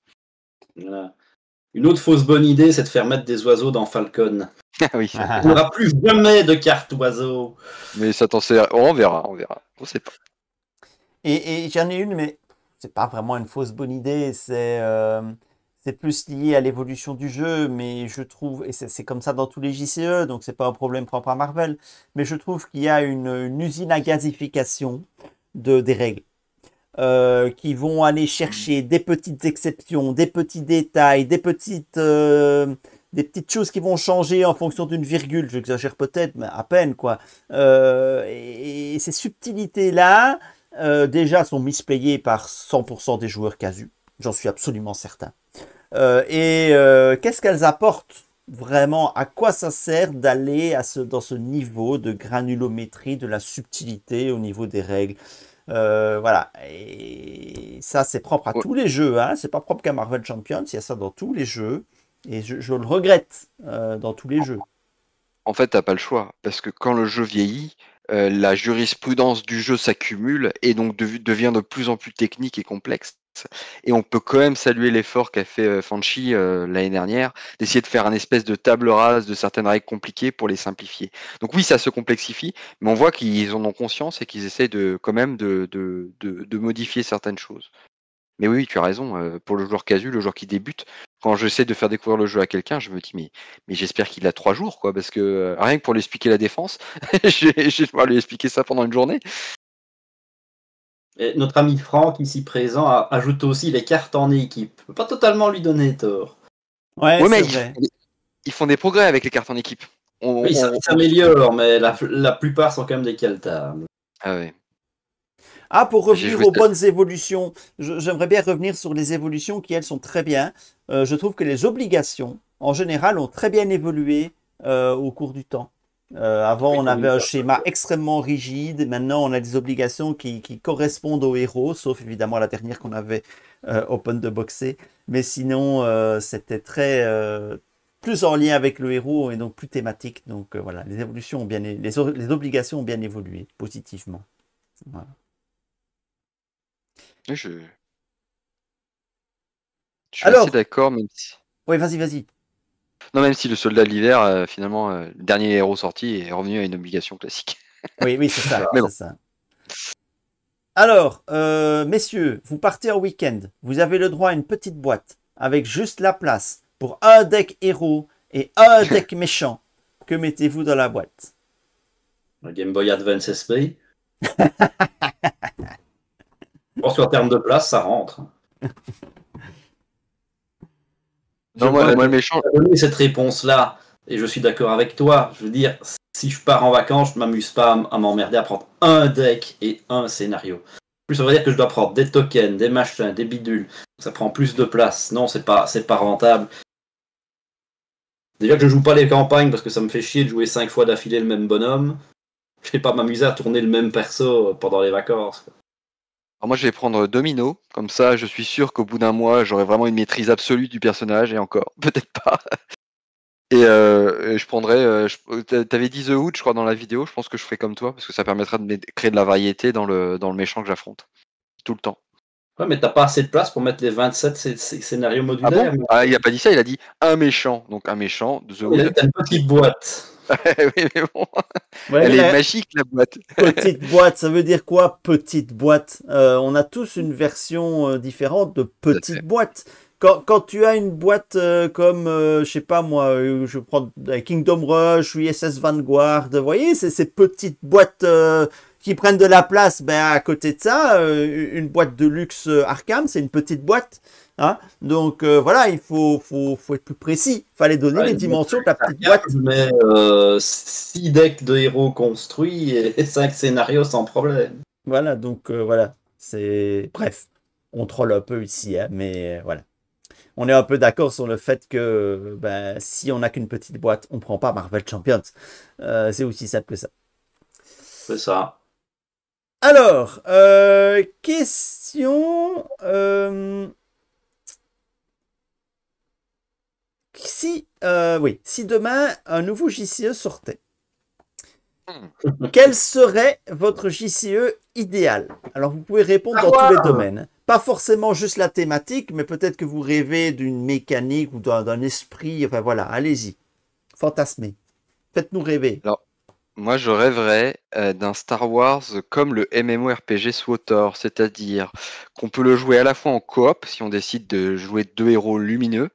Voilà. Une autre fausse bonne idée, c'est de faire mettre des oiseaux dans Falcon. Ah oui, On n'aura plus jamais de cartes oiseaux. mais ça t'en sert. On verra. On sait pas. Et j'en ai une, mais c'est pas vraiment une fausse bonne idée. C'est plus lié à l'évolution du jeu, mais je trouve, et c'est comme ça dans tous les JCE, donc c'est pas un problème propre à Marvel, mais je trouve qu'il y a une usine à gazification des règles. Qui vont aller chercher des petites exceptions, des petits détails, des petites choses qui vont changer en fonction d'une virgule. J'exagère peut-être, mais à peine quoi. Et ces subtilités-là, déjà, sont misplayées par 100% des joueurs casus. J'en suis absolument certain. Qu'est-ce qu'elles apportent vraiment? À quoi ça sert d'aller dans ce niveau de granulométrie, de la subtilité au niveau des règles? Voilà, et ça c'est propre à Ouais. tous les jeux, hein. C'est pas propre qu'à Marvel Champions, il y a ça dans tous les jeux, et je le regrette dans tous les jeux. En fait, t'as pas le choix, parce que quand le jeu vieillit, la jurisprudence du jeu s'accumule et donc devient de plus en plus technique et complexe. Et on peut quand même saluer l'effort qu'a fait Fanchi l'année dernière, d'essayer de faire un espèce de table rase de certaines règles compliquées pour les simplifier. Donc oui, ça se complexifie, mais on voit qu'ils en ont conscience et qu'ils essayent quand même de modifier certaines choses. Mais oui, tu as raison, pour le joueur casu, le joueur qui débute, quand j'essaie de faire découvrir le jeu à quelqu'un, je me dis mais j'espère qu'il a 3 jours, quoi, parce que rien que pour lui expliquer la défense, je vais devoir lui expliquer ça pendant une journée. Et notre ami Franck, ici présent, ajoute aussi les cartes en équipe. Je peux pas totalement lui donner tort. Ouais, Oui, mais c'est vrai. ils font des progrès avec les cartes en équipe. Oui, ça s'améliore, mais la plupart sont quand même des caltables. Ah ouais. Ah, pour J'ai revenir joué aux bonnes évolutions, j'aimerais bien revenir sur les évolutions qui, elles, sont très bien. Je trouve que les obligations, en général, ont très bien évolué au cours du temps. Avant, Oui, on avait oui, un ça, schéma extrêmement rigide. Maintenant, on a des obligations qui correspondent aux héros, sauf évidemment la dernière qu'on avait open de boxer. Mais sinon, c'était très plus en lien avec le héros et donc plus thématique. Donc voilà, les évolutions ont bien, les obligations ont bien évolué positivement. Voilà. Je suis Alors, assez d'accord, même si... oui, vas-y. Non, même si le soldat de l'hiver, finalement, le dernier héros sorti est revenu à une obligation classique. Oui, c'est ça, Mais bon. c'est ça. Alors, messieurs, vous partez en week-end. Vous avez le droit à une petite boîte avec juste la place pour un deck héros et un deck méchant. Que mettez-vous dans la boîte? Le Game Boy Advance SP. Je pense qu'en termes de place, ça rentre. Non, moi, le méchant... donner cette réponse-là, et je suis d'accord avec toi. Je veux dire, si je pars en vacances, je m'amuse pas à m'emmerder à prendre un deck et un scénario. Plus ça veut dire que je dois prendre des tokens, des machins, des bidules. Ça prend plus de place. Non, c'est pas rentable. Déjà que je joue pas les campagnes parce que ça me fait chier de jouer 5 fois d'affilée le même bonhomme. Je vais pas m'amuser à tourner le même perso pendant les vacances. Alors moi, je vais prendre Domino. Comme ça, je suis sûr qu'au bout d'un mois, j'aurai vraiment une maîtrise absolue du personnage. Et encore, peut-être pas. Et je prendrais. T'avais dit The Hood, je crois, dans la vidéo. Je pense que je ferai comme toi parce que ça permettra de créer de la variété dans le méchant que j'affronte. Tout le temps. Ouais, mais t'as pas assez de place pour mettre les 27 scénarios Ah modulaires. bon? Ah, il a pas dit ça, il a dit un méchant. Donc un méchant, The Il a Hood. dit t'as une petite boîte. Oui, mais bon. Ouais, Elle mais est magique, la boîte. petite boîte, ça veut dire quoi, petite boîte? On a tous une version différente de petite boîte. Quand tu as une boîte comme, je sais pas moi, je prends Kingdom Rush, USS Vanguard, vous voyez, c'est ces petites boîtes qui prennent de la place. Ben, à côté de ça, une boîte de luxe Arkham, c'est une petite boîte. Hein, donc voilà, il faut être plus précis. Il fallait donner les dimensions de la petite boîte. Je mets 6 decks de héros construits et 5 scénarios sans problème. Voilà, donc voilà. Bref, on troll un peu ici, hein, mais voilà. On est un peu d'accord sur le fait que ben, si on n'a qu'une petite boîte, on ne prend pas Marvel Champions. C'est aussi simple que ça. C'est ça. Alors, question... si demain un nouveau JCE sortait, quel serait votre JCE idéal? Alors vous pouvez répondre dans tous les domaines. Pas forcément juste la thématique, mais peut-être que vous rêvez d'une mécanique ou d'un esprit. Enfin voilà, allez-y. Fantasmez. Faites-nous rêver. Alors, moi, je rêverais d'un Star Wars comme le MMORPG SWTOR, c'est-à-dire qu'on peut le jouer à la fois en coop, si on décide de jouer 2 héros lumineux,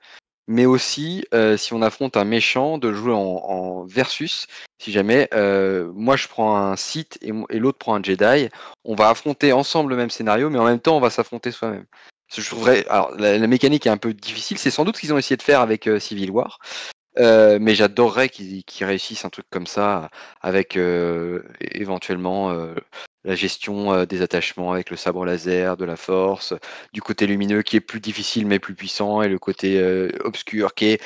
mais aussi, si on affronte un méchant, de jouer en versus. Si jamais, moi je prends un Sith et l'autre prend un Jedi, on va affronter ensemble le même scénario, mais en même temps on va s'affronter soi-même. Je trouverais, alors la mécanique est un peu difficile, c'est sans doute ce qu'ils ont essayé de faire avec Civil War, mais j'adorerais qu'ils réussissent un truc comme ça, avec éventuellement la gestion des attachements avec le sabre laser, de la force, du côté lumineux qui est plus difficile mais plus puissant, et le côté obscur qui est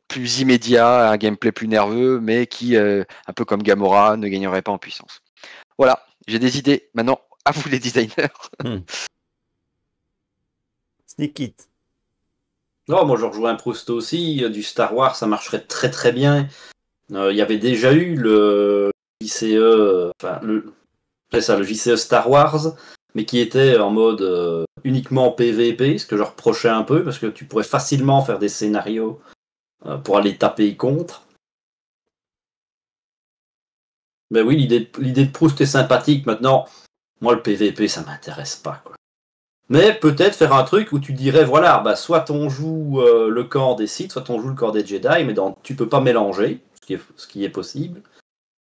plus immédiat, un gameplay plus nerveux, mais qui, un peu comme Gamora, ne gagnerait pas en puissance. Voilà, j'ai des idées. Maintenant, à vous les designers. Sneak it. Non, moi je rejoins un Proust aussi. Du Star Wars, ça marcherait très très bien. Il y avait déjà eu le JCE, c'est ça, le JCE Star Wars, mais qui était en mode uniquement PVP, ce que je reprochais un peu, parce que tu pourrais facilement faire des scénarios pour aller taper contre. Mais oui, l'idée de Proust est sympathique. Maintenant, moi le PVP, ça m'intéresse pas, quoi. Mais peut-être faire un truc où tu dirais, voilà, bah, soit on joue le camp des Sith, soit on joue le camp des Jedi, mais tu peux pas mélanger, ce qui est possible.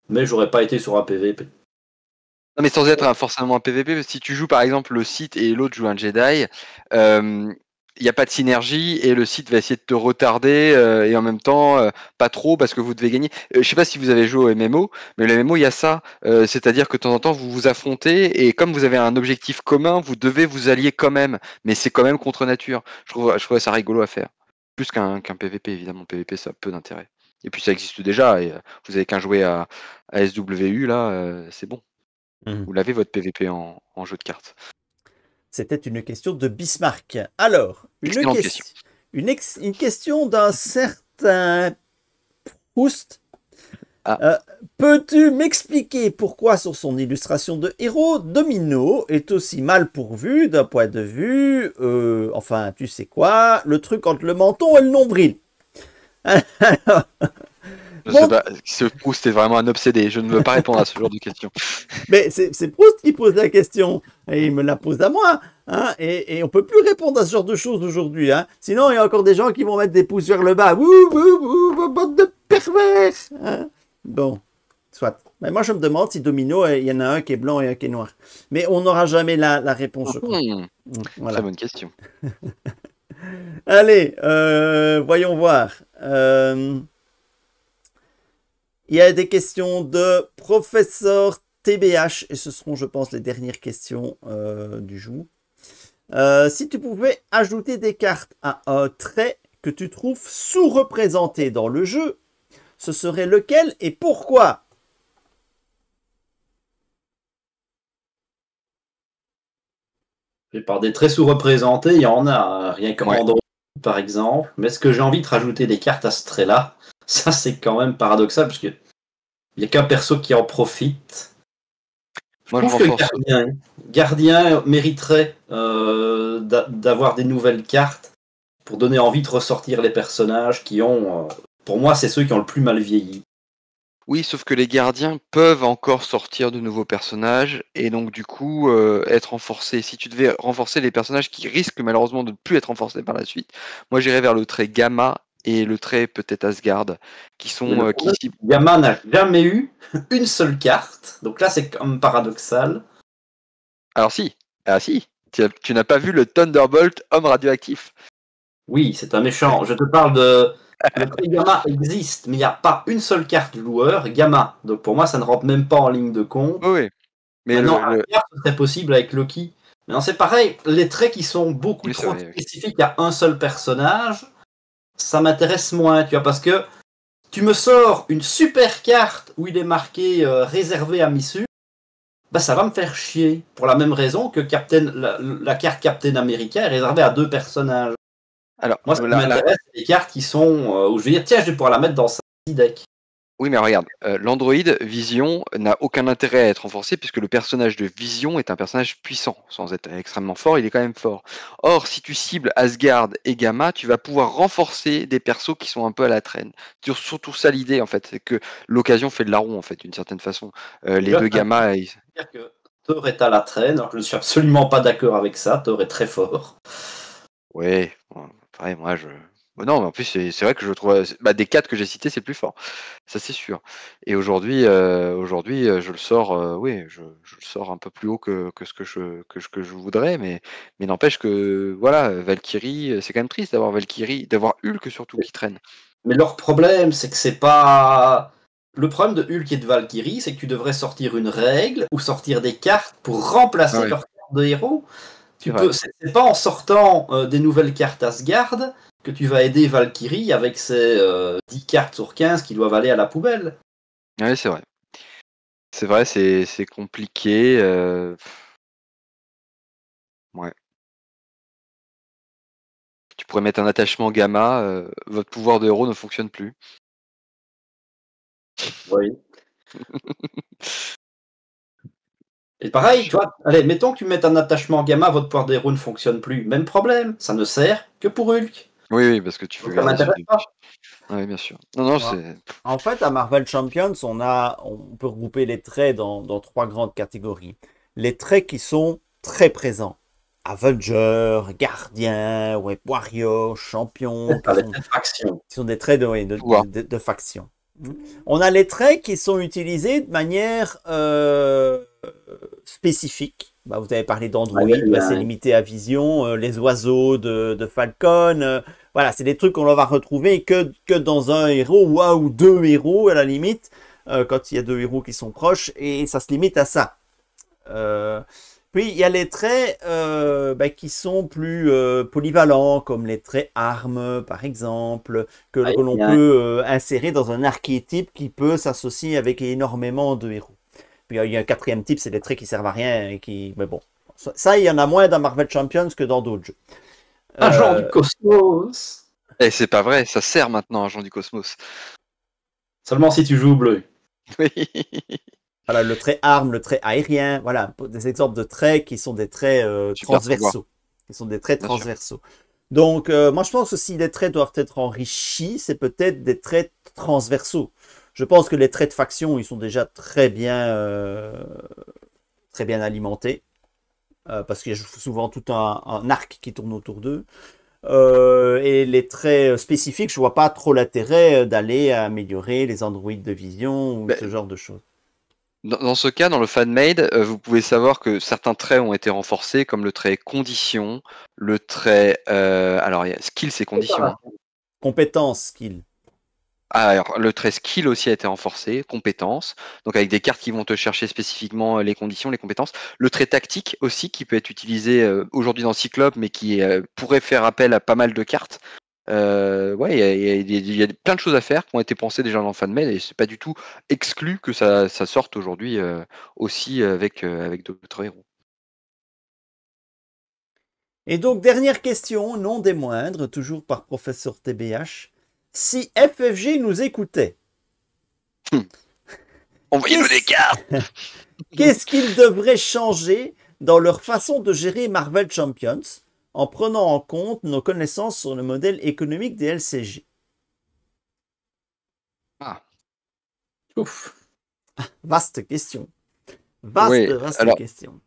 Mais j'aurais pas été sur un PVP. Non, mais sans être forcément un PVP, parce que si tu joues par exemple le Sith et l'autre joue un Jedi, il n'y a pas de synergie et le Sith va essayer de te retarder et en même temps pas trop parce que vous devez gagner. Je sais pas si vous avez joué au MMO, mais le MMO il y a ça, c'est-à-dire que de temps en temps vous vous affrontez et comme vous avez un objectif commun, vous devez vous allier quand même, mais c'est quand même contre nature. Je trouve ça rigolo à faire. Plus qu'un PVP évidemment, PVP ça a peu d'intérêt. Et puis ça existe déjà et vous avez qu'un jouer à SWU là, c'est bon. Vous l'avez votre PVP en jeu de cartes. C'était une question de Bismarck. Alors, une question d'un certain Proust. Peux-tu m'expliquer pourquoi sur son illustration de héros, Domino est aussi mal pourvu d'un point de vue, enfin, tu sais quoi, le truc entre le menton et le nombril. Je sais pas, ce Proust est vraiment un obsédé, je ne veux pas répondre à ce genre de questions. Mais c'est Proust qui pose la question, et il me la pose à moi, hein, et on peut plus répondre à ce genre de choses aujourd'hui, hein. Sinon il y a encore des gens qui vont mettre des pouces vers le bas, bande de pervers, hein. Bon, soit. Mais moi je me demande si Domino, il y en a un qui est blanc et un qui est noir. Mais on n'aura jamais la réponse, je crois. Voilà. Très bonne question. Allez, voyons voir. Il y a des questions de Professeur TBH, et ce seront, je pense, les dernières questions du jour. Si tu pouvais ajouter des cartes à un trait que tu trouves sous-représenté dans le jeu, ce serait lequel et pourquoi? Et par des traits sous-représentés, il y en a, rien qu'en Ouais. Android, par exemple. Mais est-ce que j'ai envie de rajouter des cartes à ce trait-là? Ça, c'est quand même paradoxal, parce qu'il n'y a qu'un perso qui en profite. Moi, Je je trouve que renforce. Gardien mériterait d'avoir des nouvelles cartes pour donner envie de ressortir les personnages qui ont... pour moi, c'est ceux qui ont le plus mal vieilli. Oui, sauf que les gardiens peuvent encore sortir de nouveaux personnages et donc du coup être renforcés. Si tu devais renforcer les personnages qui risquent malheureusement de ne plus être renforcés par la suite, moi j'irais vers le trait Gamma et le trait peut-être Asgard, qui Mais le sont problème, Gamma n'a jamais eu une seule carte, donc là c'est quand même paradoxal. Alors si, si, tu n'as pas vu le Thunderbolt homme radioactif. Oui, c'est un méchant. Je te parle de... Le trait Gamma existe, mais il n'y a pas une seule carte joueur Gamma. Donc pour moi, ça ne rentre même pas en ligne de compte. Oui, oui. Mais Maintenant, Asgard, ce serait possible avec Loki. Maintenant, c'est pareil, les traits qui sont beaucoup Oui, c'est trop vrai, oui. spécifiques à un seul personnage, ça m'intéresse moins, tu vois, parce que tu me sors une super carte où il est marqué réservé à Missu, bah ça va me faire chier. Pour la même raison que la carte Captain America est réservée à 2 personnages. Alors, Moi, ce qui m'intéresse, c'est les cartes qui sont où je vais dire, tiens, je vais pouvoir la mettre dans ça deck. oui, mais regarde, l'Android Vision n'a aucun intérêt à être renforcé puisque le personnage de Vision est un personnage puissant. Sans être extrêmement fort, il est quand même fort. Or, si tu cibles Asgard et Gamma, tu vas pouvoir renforcer des persos qui sont un peu à la traîne. C'est surtout ça l'idée, en fait, c'est que l'occasion fait de la roue, en fait, d'une certaine façon. Les deux Gamma, C'est-à-dire que Thor est à la traîne, alors je ne suis absolument pas d'accord avec ça, Thor est très fort. ouais, bon, pareil, moi, non, mais en plus, c'est vrai que je trouve... des 4 que j'ai cités, c'est le plus fort. Ça, c'est sûr. Et aujourd'hui, je le sors, oui, je le sors un peu plus haut que ce que je voudrais, mais n'empêche que, voilà, Valkyrie, c'est quand même triste d'avoir Valkyrie, d'avoir Hulk surtout qui traîne. Mais leur problème, c'est que c'est pas... Le problème de Hulk et de Valkyrie, c'est que tu devrais sortir une règle ou sortir des cartes pour remplacer Ah ouais, leurs cartes de héros. c'est vrai. C'est pas en sortant des nouvelles cartes Asgard que tu vas aider Valkyrie avec ses 10 cartes sur 15 qui doivent aller à la poubelle. Ouais, c'est vrai. C'est vrai, c'est compliqué. Ouais. Tu pourrais mettre un attachement gamma, votre pouvoir de héros ne fonctionne plus. Oui. Et pareil, tu vois, allez, mettons que tu mettes un attachement gamma, votre pouvoir d'héros ne fonctionne plus. Même problème, ça ne sert que pour Hulk. Oui, oui, parce que tu veux Donc ça garder m'intéresse celui. pas. Oui, bien sûr. Non, non, Voilà. c'est. En fait, à Marvel Champions, on peut regrouper les traits dans 3 grandes catégories. Les traits qui sont très présents. Avenger, Gardien, Web Warrior, Champion, C'est ça, les factions. qui sont des traits Pouvoir. de faction. On a les traits qui sont utilisés de manière spécifique. Bah, vous avez parlé d'Android, c'est limité à Vision, les oiseaux de Falcon. Voilà, c'est des trucs qu'on va retrouver que dans un héros ou 2 héros à la limite, quand il y a 2 héros qui sont proches, et ça se limite à ça. Puis il y a les traits qui sont plus polyvalents, comme les traits armes, par exemple, que l'on peut insérer dans un archétype qui peut s'associer avec énormément de héros. Puis il y a un 4e type, c'est des traits qui servent à rien et qui. Mais bon, ça il y en a moins dans Marvel Champions que dans d'autres jeux. Agent du cosmos. Eh, c'est pas vrai, ça sert maintenant, Agent du Cosmos. Seulement si tu joues au bleu. Oui. Voilà, le trait arme, le trait aérien, voilà, des exemples de traits qui sont des traits transversaux. Qui sont des traits Bien transversaux. Donc, moi, je pense que si les traits doivent être enrichis, c'est peut-être des traits transversaux. Je pense que les traits de faction, ils sont déjà très bien alimentés. Parce qu'il y a souvent tout un arc qui tourne autour d'eux. Et les traits spécifiques, je vois pas trop l'intérêt d'aller améliorer les androïdes de vision ou ce genre de choses. Dans ce cas, dans le fan-made, vous pouvez savoir que certains traits ont été renforcés, comme le trait condition, le trait... alors, il y a skill, c'est condition. Hein. Compétence, skill. Alors, le trait skill aussi a été renforcé, compétences, donc avec des cartes qui vont te chercher spécifiquement les conditions, les compétences. Le trait tactique aussi, qui peut être utilisé aujourd'hui dans Cyclope, mais qui pourrait faire appel à pas mal de cartes. Ouais, il y a plein de choses à faire qui ont été pensées déjà dans FanMail, et c'est pas du tout exclu que ça sorte aujourd'hui aussi avec d'autres héros. Et donc, dernière question, non des moindres, toujours par professeur TBH. Si FFG nous écoutait, Envoyez-nous des cartes. qu'est-ce qu'ils devraient changer dans leur façon de gérer Marvel Champions en prenant en compte nos connaissances sur le modèle économique des LCG? Ouf. Vaste question. Oui, Vaste alors, question.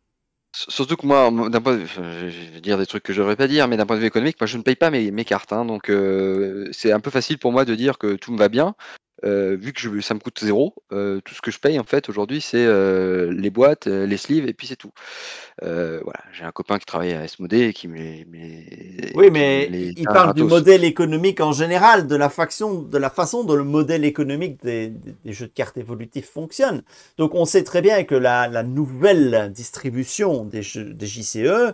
surtout que moi, d'un point de vue, je vais dire des trucs que je devrais pas dire, mais d'un point de vue économique, moi je ne paye pas mes cartes, hein, donc c'est un peu facile pour moi de dire que tout me va bien. Vu que ça me coûte 0, tout ce que je paye en fait aujourd'hui c'est les boîtes, les sleeves et puis c'est tout. Voilà, j'ai un copain qui travaille à Asmodée et qui Oui, qui me mais les il a parle du gratos. modèle économique en général, de la façon dont le modèle économique des jeux de cartes évolutifs fonctionne. Donc on sait très bien que la nouvelle distribution des JCE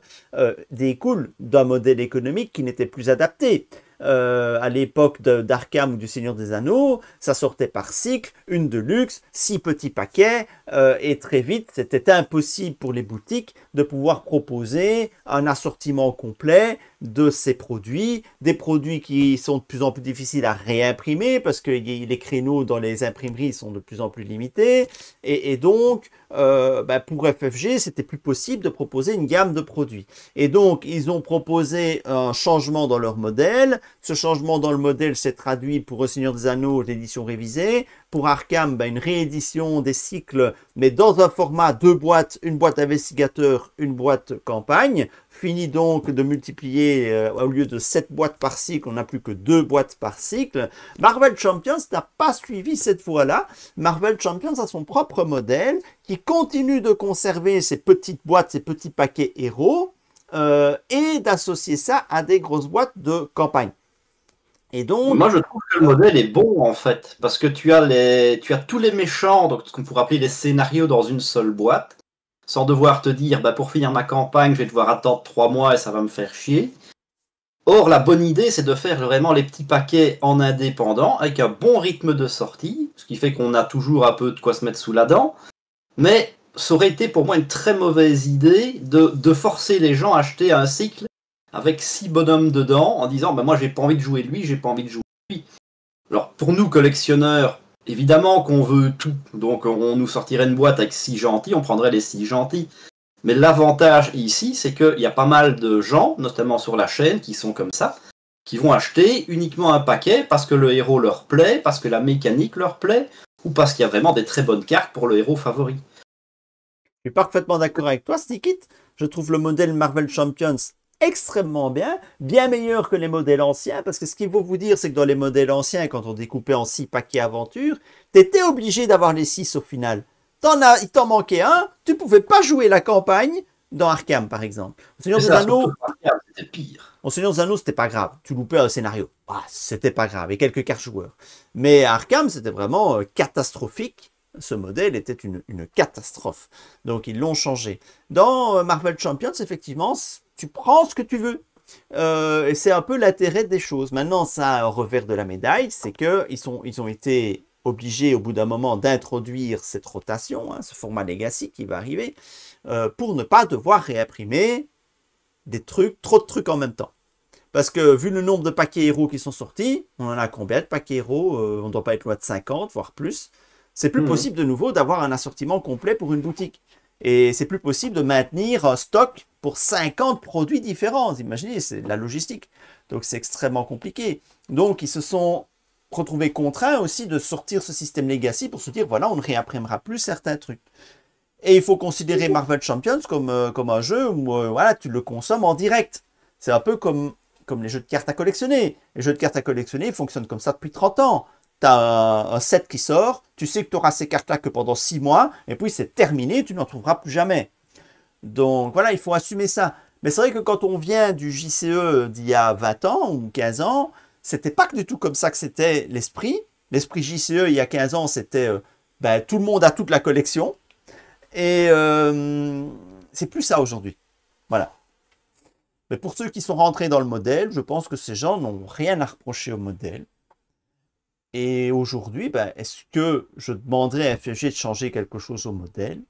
découle d'un modèle économique qui n'était plus adapté. À l'époque d'Arkham ou du Seigneur des Anneaux, ça sortait par cycle, une de luxe, 6 petits paquets, et très vite, c'était impossible pour les boutiques de pouvoir proposer un assortiment complet de ces produits, des produits qui sont de plus en plus difficiles à réimprimer parce que les créneaux dans les imprimeries sont de plus en plus limités, et donc pour FFG, c'était plus possible de proposer une gamme de produits. Et donc, ils ont proposé un changement dans leur modèle. Ce changement dans le modèle s'est traduit pour Le Seigneur des Anneaux, l'édition révisée. Pour Arkham, une réédition des cycles, mais dans un format 2 boîtes, une boîte investigateur, une boîte campagne. Fini donc de multiplier, au lieu de 7 boîtes par cycle, on n'a plus que 2 boîtes par cycle. Marvel Champions n'a pas suivi cette fois-là. Marvel Champions a son propre modèle qui continue de conserver ces petites boîtes, ces petits paquets héros, et d'associer ça à des grosses boîtes de campagne. Et donc, moi, je trouve que le modèle est bon en fait, parce que tu as tous les méchants, donc ce qu'on pourrait appeler les scénarios dans une seule boîte, sans devoir te dire, pour finir ma campagne, je vais devoir attendre 3 mois et ça va me faire chier. Or, la bonne idée, c'est de faire vraiment les petits paquets en indépendant, avec un bon rythme de sortie, ce qui fait qu'on a toujours un peu de quoi se mettre sous la dent. Mais ça aurait été pour moi une très mauvaise idée de forcer les gens à acheter un cycle avec 6 bonhommes dedans, en disant moi j'ai pas envie de jouer lui, j'ai pas envie de jouer lui. Alors pour nous collectionneurs, évidemment qu'on veut tout, donc on nous sortirait une boîte avec 6 gentils, on prendrait les 6 gentils. Mais l'avantage ici, c'est qu'il y a pas mal de gens, notamment sur la chaîne, qui sont comme ça, qui vont acheter uniquement un paquet parce que le héros leur plaît, parce que la mécanique leur plaît, ou parce qu'il y a vraiment des très bonnes cartes pour le héros favori. je suis parfaitement d'accord avec toi, Sneakit. Je trouve le modèle Marvel Champions extrêmement bien meilleur que les modèles anciens, parce que ce qu'il faut vous dire, c'est que dans les modèles anciens, quand on découpait en 6 paquets aventures, tu étais obligé d'avoir les 6 au final. Il t'en manquait un, tu pouvais pas jouer la campagne dans Arkham, par exemple. Au Seigneur des Anneaux, c'était pire. Au Seigneur des Anneaux, c'était pas grave. Tu loupais un scénario. C'était pas grave. Et quelques cartes joueurs. Mais Arkham, c'était vraiment catastrophique. Ce modèle était une catastrophe. Donc, ils l'ont changé. Dans Marvel Champions, effectivement, tu prends ce que tu veux. Et c'est un peu l'intérêt des choses. Maintenant, ça a un revers de la médaille, c'est qu'ils ont été obligés au bout d'un moment d'introduire cette rotation, ce format legacy qui va arriver, pour ne pas devoir réimprimer trop de trucs en même temps. Parce que vu le nombre de paquets héros qui sont sortis, on en a combien de paquets héros? On ne doit pas être loin de 50, voire plus. C'est plus possible de nouveau d'avoir un assortiment complet pour une boutique. Et c'est plus possible de maintenir un stock pour 50 produits différents. Imaginez, c'est de la logistique. Donc c'est extrêmement compliqué. Donc ils se sont retrouvés contraints aussi de sortir ce système legacy pour se dire, voilà, on ne réimprimera plus certains trucs. Et il faut considérer Marvel Champions comme un jeu où voilà, tu le consommes en direct. C'est un peu comme les jeux de cartes à collectionner. Les jeux de cartes à collectionner fonctionnent comme ça depuis 30 ans. Tu as un set qui sort, tu sais que tu auras ces cartes-là que pendant 6 mois, et puis c'est terminé, tu n'en trouveras plus jamais. Donc voilà, il faut assumer ça. Mais c'est vrai que quand on vient du JCE d'il y a 20 ans ou 15 ans, c'était pas du tout comme ça que c'était l'esprit. L'esprit JCE, il y a 15 ans, c'était tout le monde a toute la collection. Et c'est plus ça aujourd'hui. Voilà. Mais pour ceux qui sont rentrés dans le modèle, je pense que ces gens n'ont rien à reprocher au modèle. Et aujourd'hui, est-ce que je demanderais à FFG de changer quelque chose au modèle?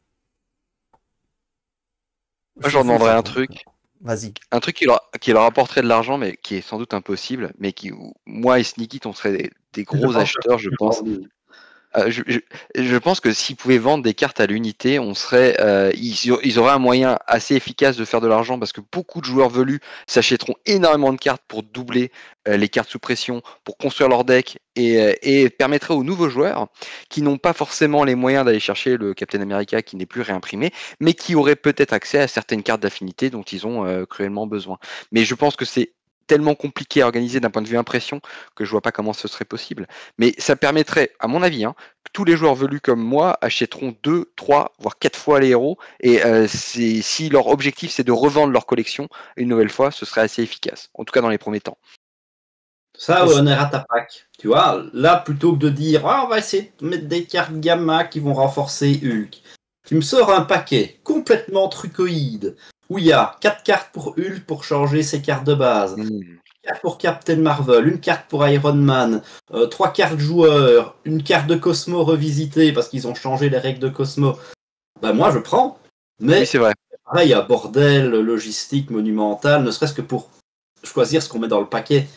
Moi, j'en demanderais un truc. Vas-y. Un truc qui leur apporterait de l'argent, mais qui est sans doute impossible, mais où moi et Sneaky, on serait des gros acheteurs, je pense. Je pense que s'ils pouvaient vendre des cartes à l'unité, ils auraient un moyen assez efficace de faire de l'argent parce que beaucoup de joueurs velus s'achèteront énormément de cartes pour doubler les cartes sous pression, pour construire leur deck et permettrait aux nouveaux joueurs qui n'ont pas forcément les moyens d'aller chercher le Captain America qui n'est plus réimprimé, mais qui auraient peut-être accès à certaines cartes d'affinité dont ils ont cruellement besoin. Mais je pense que c'est tellement compliqué à organiser d'un point de vue impression que je vois pas comment ce serait possible. Mais ça permettrait, à mon avis, que tous les joueurs velus comme moi achèteront 2, 3, voire 4 fois les héros. Et si leur objectif c'est de revendre leur collection une nouvelle fois, ce serait assez efficace. En tout cas dans les premiers temps. Ça, on est à ta pack. Tu vois, là, plutôt que de dire on va essayer de mettre des cartes gamma qui vont renforcer Hulk, tu me sors un paquet complètement trucoïde où il y a 4 cartes pour Hulk pour changer ses cartes de base, 4 pour Captain Marvel, une carte pour Iron Man, 3 cartes joueurs, une carte de Cosmo revisitée parce qu'ils ont changé les règles de Cosmo. Moi, je prends. Mais oui, c'est vrai. Pareil, un bordel logistique monumental, ne serait-ce que pour choisir ce qu'on met dans le paquet.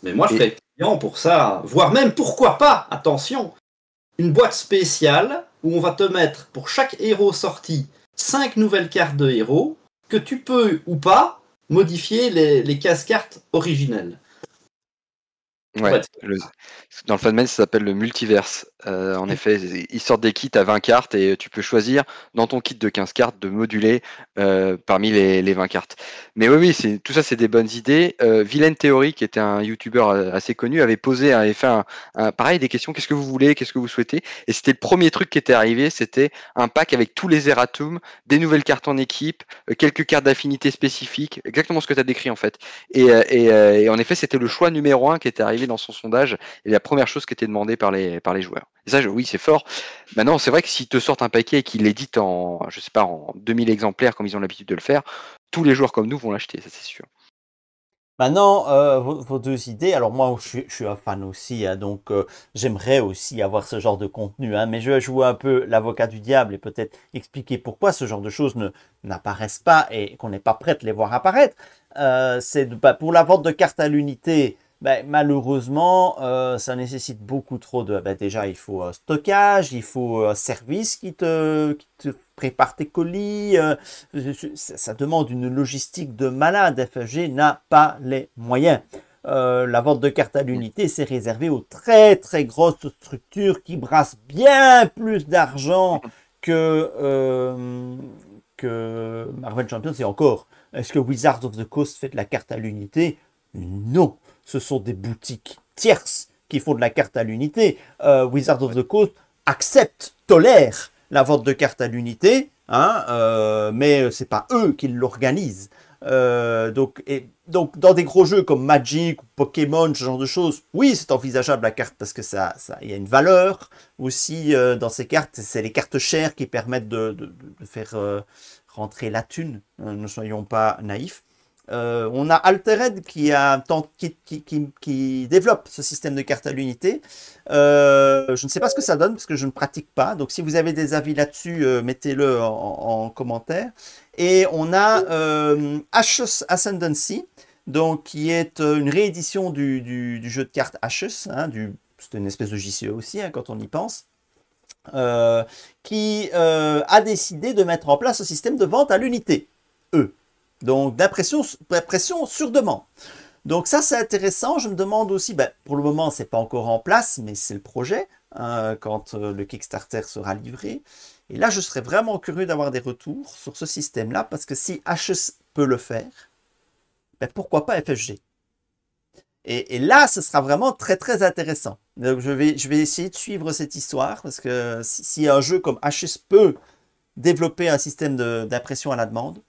Mais moi, je serais client pour ça. Voire même, pourquoi pas, attention, une boîte spéciale où on va te mettre, pour chaque héros sorti, 5 nouvelles cartes de héros que tu peux, ou pas, modifier les 15 cartes originelles. Ouais, dans le Funman, ça s'appelle le multiverse. En effet, ils sortent des kits à 20 cartes et tu peux choisir dans ton kit de 15 cartes de moduler parmi les 20 cartes. Mais oui, tout ça, c'est des bonnes idées. Villain Theory, qui était un YouTuber assez connu, avait fait pareil, des questions. Qu'est-ce que vous voulez? Qu'est-ce que vous souhaitez? Et c'était le premier truc qui était arrivé. C'était un pack avec tous les erratums, des nouvelles cartes en équipe, quelques cartes d'affinité spécifiques, exactement ce que tu as décrit en fait. Et en effet, c'était le choix numéro 1 qui était arrivé dans son sondage et la première chose qui était demandée par les joueurs. Et ça, oui, c'est fort. Maintenant, c'est vrai que s'ils te sortent un paquet et qu'ils l'éditent en 2000 exemplaires comme ils ont l'habitude de le faire, tous les joueurs comme nous vont l'acheter, ça c'est sûr. Maintenant, vos deux idées, alors moi je suis un fan aussi, donc j'aimerais aussi avoir ce genre de contenu, mais je vais jouer un peu l'avocat du diable et peut-être expliquer pourquoi ce genre de choses n'apparaissent pas et qu'on n'est pas prêt de les voir apparaître. Pour la vente de cartes à l'unité, malheureusement, ça nécessite beaucoup trop de... déjà, il faut stockage, il faut un service qui te prépare tes colis. Ça demande une logistique de malade. FFG n'a pas les moyens. La vente de cartes à l'unité, c'est réservé aux très très grosses structures qui brassent bien plus d'argent que Marvel Champions. Et encore, est-ce que Wizards of the Coast fait de la carte à l'unité? Non. Ce sont des boutiques tierces qui font de la carte à l'unité. Wizards of the Coast tolère la vente de cartes à l'unité, mais c'est pas eux qui l'organisent. Donc, dans des gros jeux comme Magic ou Pokémon, ce genre de choses, oui, c'est envisageable la carte parce que il y a une valeur aussi dans ces cartes. C'est les cartes chères qui permettent de faire rentrer la thune. Ne soyons pas naïfs. On a Altered qui développe ce système de cartes à l'unité. Je ne sais pas ce que ça donne parce que je ne pratique pas. Donc si vous avez des avis là-dessus, mettez-le en commentaire. Et on a Ashes Ascendancy, donc, qui est une réédition du jeu de cartes Ashes. C'est une espèce de JCE aussi quand on y pense. Qui a décidé de mettre en place ce système de vente à l'unité. Donc, d'impression sur demande. Donc, ça, c'est intéressant. Je me demande aussi, pour le moment, ce n'est pas encore en place, mais c'est le projet, quand le Kickstarter sera livré. Et là, je serais vraiment curieux d'avoir des retours sur ce système-là, parce que si HS peut le faire, pourquoi pas FFG? Et là, ce sera vraiment très, très intéressant. Donc, je vais essayer de suivre cette histoire, parce que si un jeu comme HS peut développer un système d'impression à la demande,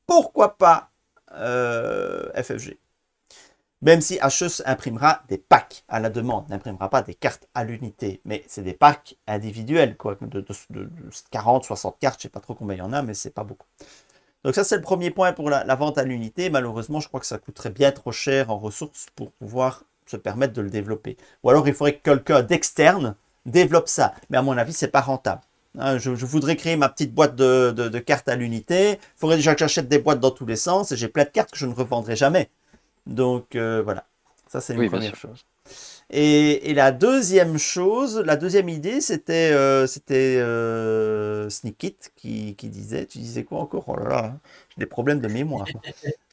pourquoi pas FFG? Même si HE imprimera des packs à la demande, n'imprimera pas des cartes à l'unité. Mais c'est des packs individuels, quoi, de 40, 60 cartes, je ne sais pas trop combien il y en a, mais c'est pas beaucoup. Donc ça, c'est le premier point pour la vente à l'unité. Malheureusement, je crois que ça coûterait bien trop cher en ressources pour pouvoir se permettre de le développer. Ou alors, il faudrait que quelqu'un d'externe développe ça. Mais à mon avis, c'est pas rentable. Hein, je voudrais créer ma petite boîte de cartes à l'unité. Il faudrait déjà que j'achète des boîtes dans tous les sens. Et j'ai plein de cartes que je ne revendrai jamais. Donc, voilà. Ça, c'est une première chose. Et la deuxième chose, la deuxième idée, c'était Sneakit qui disait, tu disais quoi encore? Oh là là, j'ai des problèmes de mémoire.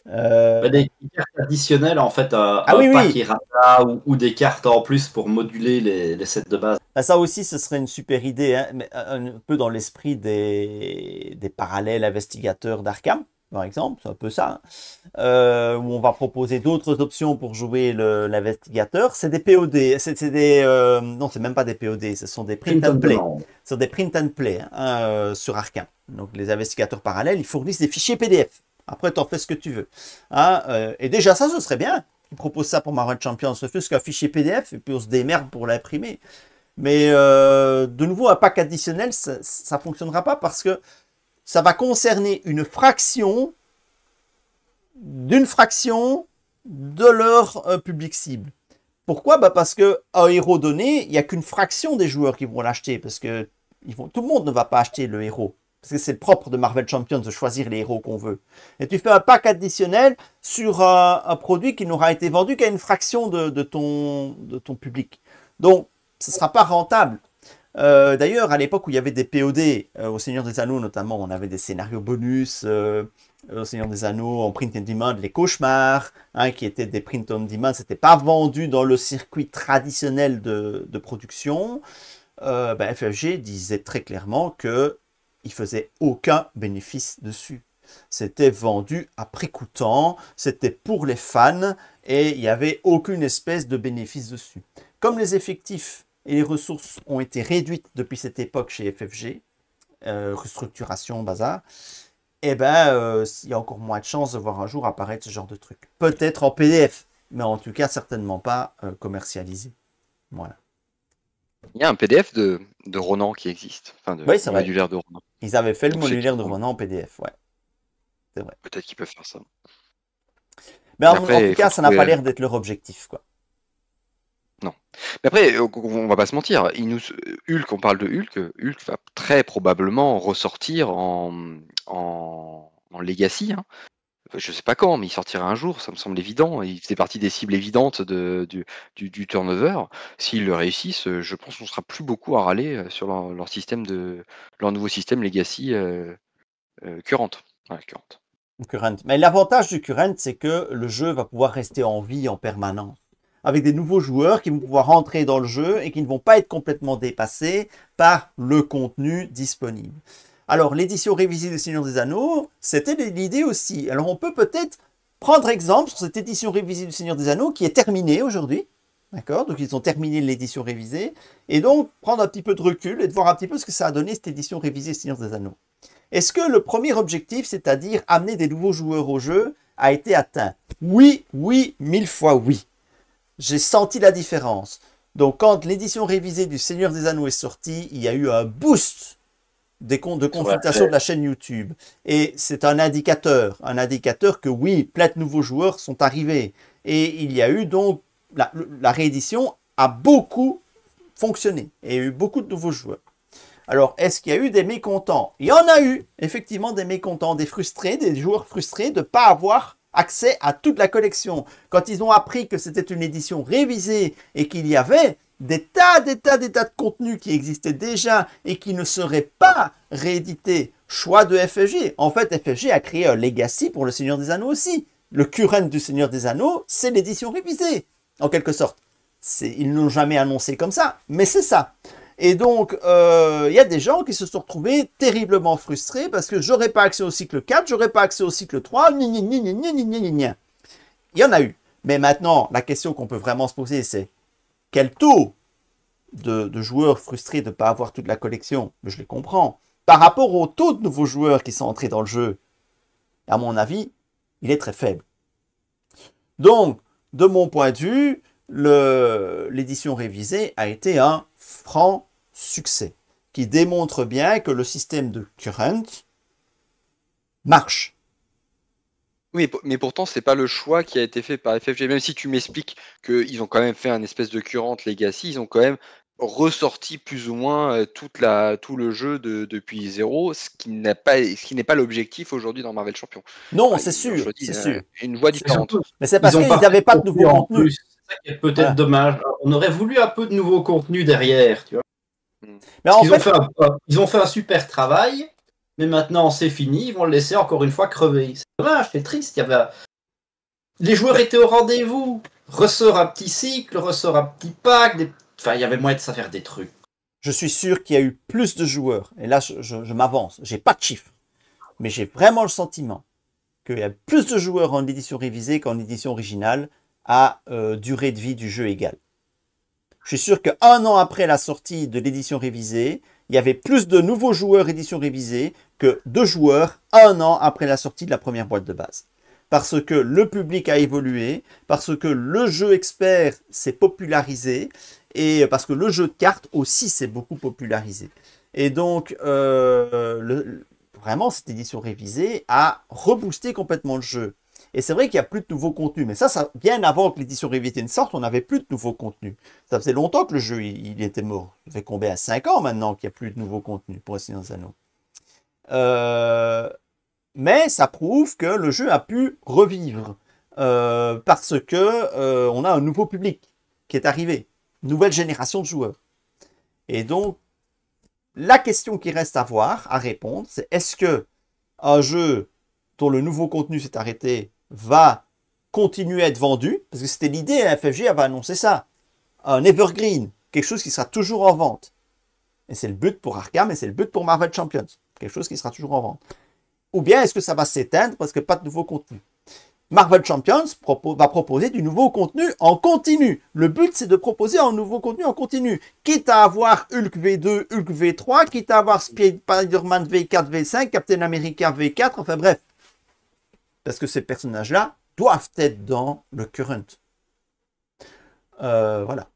Des cartes additionnelles en fait à Ah, oui, pack errata ou des cartes en plus pour moduler les sets de base. Ça aussi, ce serait une super idée, hein, mais un peu dans l'esprit des parallèles investigateurs d'Arkham, par exemple, c'est un peu ça, hein, où on va proposer d'autres options pour jouer l'investigateur. C'est des POD, non, c'est même pas des POD, ce sont des print and play. Ce sont des print and play hein, sur Arkham. Donc les investigateurs parallèles, ils fournissent des fichiers PDF. Après, tu en fais ce que tu veux. Hein, et déjà, ça, ce serait bien. Ils proposent ça pour Marvel Champions. On se fait qu'un fichier PDF et puis on se démerde pour l'imprimer. Mais de nouveau, un pack additionnel, ça ne fonctionnera pas parce que ça va concerner une fraction d'une fraction de leur public cible. Pourquoi? Parce qu'un héros donné, il n'y a qu'une fraction des joueurs qui vont l'acheter. Parce que tout le monde ne va pas acheter le héros. Parce que c'est le propre de Marvel Champions de choisir les héros qu'on veut. Et tu fais un pack additionnel sur un produit qui n'aura été vendu qu'à une fraction de ton public. Donc, ce ne sera pas rentable. D'ailleurs, à l'époque où il y avait des POD, au Seigneur des Anneaux notamment, on avait des scénarios bonus, au Seigneur des Anneaux, en print on demand, les cauchemars, hein, qui étaient des print on demand, c'était pas vendu dans le circuit traditionnel de production. FFG disait très clairement que il faisait aucun bénéfice dessus. C'était vendu à prix coûtant, c'était pour les fans, et il n'y avait aucune espèce de bénéfice dessus. Comme les effectifs et les ressources ont été réduites depuis cette époque chez FFG, restructuration, bazar, eh ben, il y a encore moins de chances de voir un jour apparaître ce genre de truc. Peut-être en PDF, mais en tout cas certainement pas commercialisé. Voilà. Il y a un PDF de Ronan qui existe, enfin de modulaire de Ronan. Ils avaient fait le modulaire de Ronan en PDF, ouais. C'est vrai. Peut-être qu'ils peuvent faire ça. Mais en tout cas, ça n'a pas l'air d'être leur objectif, quoi. Non. Mais après, on va pas se mentir. Hulk, on parle de Hulk. Hulk va très probablement ressortir en Legacy. Hein. Je sais pas quand, mais il sortira un jour, ça me semble évident. Il faisait partie des cibles évidentes du turnover. S'ils le réussissent, je pense qu'on sera plus beaucoup à râler sur leur nouveau système Legacy Current. Ouais, Current. Mais l'avantage du Current, c'est que le jeu va pouvoir rester en vie en permanence. Avec des nouveaux joueurs qui vont pouvoir rentrer dans le jeu et qui ne vont pas être complètement dépassés par le contenu disponible. Alors, l'édition révisée du Seigneur des Anneaux, c'était l'idée aussi. Alors, on peut peut-être prendre exemple sur cette édition révisée du Seigneur des Anneaux qui est terminée aujourd'hui. D'accord? Donc, ils ont terminé l'édition révisée. Et donc, prendre un petit peu de recul et de voir un petit peu ce que ça a donné cette édition révisée du Seigneur des Anneaux. Est-ce que le premier objectif, c'est-à-dire amener des nouveaux joueurs au jeu, a été atteint? Oui, 1000 fois oui. J'ai senti la différence. Donc, quand l'édition révisée du Seigneur des Anneaux est sortie, il y a eu un boost de consultation de la chaîne YouTube. Et c'est un indicateur que oui, plein de nouveaux joueurs sont arrivés. Et il y a eu donc, la réédition a beaucoup fonctionné. Et il y a eu beaucoup de nouveaux joueurs. Alors, est-ce qu'il y a eu des mécontents? Il y en a eu, effectivement, des mécontents, des frustrés, des joueurs frustrés de ne pas avoir accès à toute la collection. Quand ils ont appris que c'était une édition révisée et qu'il y avait des tas de contenus qui existaient déjà et qui ne seraient pas réédités, choix de FFG. En fait, FFG a créé un legacy pour le Seigneur des Anneaux aussi. Le current du Seigneur des Anneaux, c'est l'édition révisée, en quelque sorte. Ils ne l'ont jamais annoncé comme ça, mais c'est ça. Et donc, il y a des gens qui se sont retrouvés terriblement frustrés parce que j'aurais pas accès au cycle 4, j'aurais pas accès au cycle 3, Il y en a eu. Mais maintenant, la question qu'on peut vraiment se poser, c'est quel taux de joueurs frustrés de ne pas avoir toute la collection? Je les comprends. Par rapport au taux de nouveaux joueurs qui sont entrés dans le jeu, à mon avis, il est très faible. Donc, de mon point de vue, l'édition révisée a été un franc succès, qui démontre bien que le système de Current marche. Oui, mais pourtant, c'est pas le choix qui a été fait par FFG. Même si tu m'expliques qu'ils ont quand même fait un espèce de Current Legacy, ils ont quand même ressorti plus ou moins tout le jeu depuis zéro, ce qui n'est pas l'objectif aujourd'hui dans Marvel Champion. Non, Enfin, c'est ils ont sûr, choisi c'est sûr. une voie différente. Mais c'est parce Ils ont qu'ils pas n'avaient fait pas de de nouveau en contenu. plus. C'est ça qui est peut-être Voilà. dommage. On aurait voulu un peu de nouveau contenu derrière, tu vois. Mais Parce en qu'ils fait, ils ont fait un super travail, mais maintenant c'est fini, ils vont le laisser encore une fois crever. C'est dommage, c'est triste. Les joueurs étaient au rendez-vous. Ressort un petit cycle, ressort un petit pack. Enfin, il y avait moyen de ça faire des trucs. je suis sûr qu'il y a eu plus de joueurs. Et là, je m'avance. J'ai pas de chiffres. Mais j'ai vraiment le sentiment qu'il y a plus de joueurs en édition révisée qu'en édition originale à durée de vie du jeu égale. Je suis sûr qu'un an après la sortie de l'édition révisée, il y avait plus de nouveaux joueurs édition révisée que de joueurs un an après la sortie de la première boîte de base. Parce que le public a évolué, parce que le jeu expert s'est popularisé, et parce que le jeu de cartes aussi s'est beaucoup popularisé. Et donc, vraiment, cette édition révisée a reboosté complètement le jeu. Et c'est vrai qu'il n'y a plus de nouveaux contenus, mais ça bien avant que l'édition révisée ne sorte, on n'avait plus de nouveaux contenus. Ça faisait longtemps que le jeu il était mort. Ça fait combien? 5 ans maintenant qu'il n'y a plus de nouveaux contenus pour Seigneur des Anneaux. Mais ça prouve que le jeu a pu revivre parce que on a un nouveau public qui est arrivé, une nouvelle génération de joueurs. Et donc, la question qui reste à voir, à répondre, c'est est-ce que un jeu dont le nouveau contenu s'est arrêté va continuer à être vendu? Parce que c'était l'idée, FFG avait annoncé ça. Un evergreen, quelque chose qui sera toujours en vente. Et c'est le but pour Arkham et c'est le but pour Marvel Champions. Quelque chose qui sera toujours en vente. Ou bien est-ce que ça va s'éteindre parce que pas de nouveau contenu? Marvel Champions va proposer du nouveau contenu en continu. Le but, c'est de proposer un nouveau contenu en continu. Quitte à avoir Hulk V2, Hulk V3, quitte à avoir Spider-Man V4, V5, Captain America V4, enfin bref. Parce que ces personnages-là doivent être dans le current. Voilà.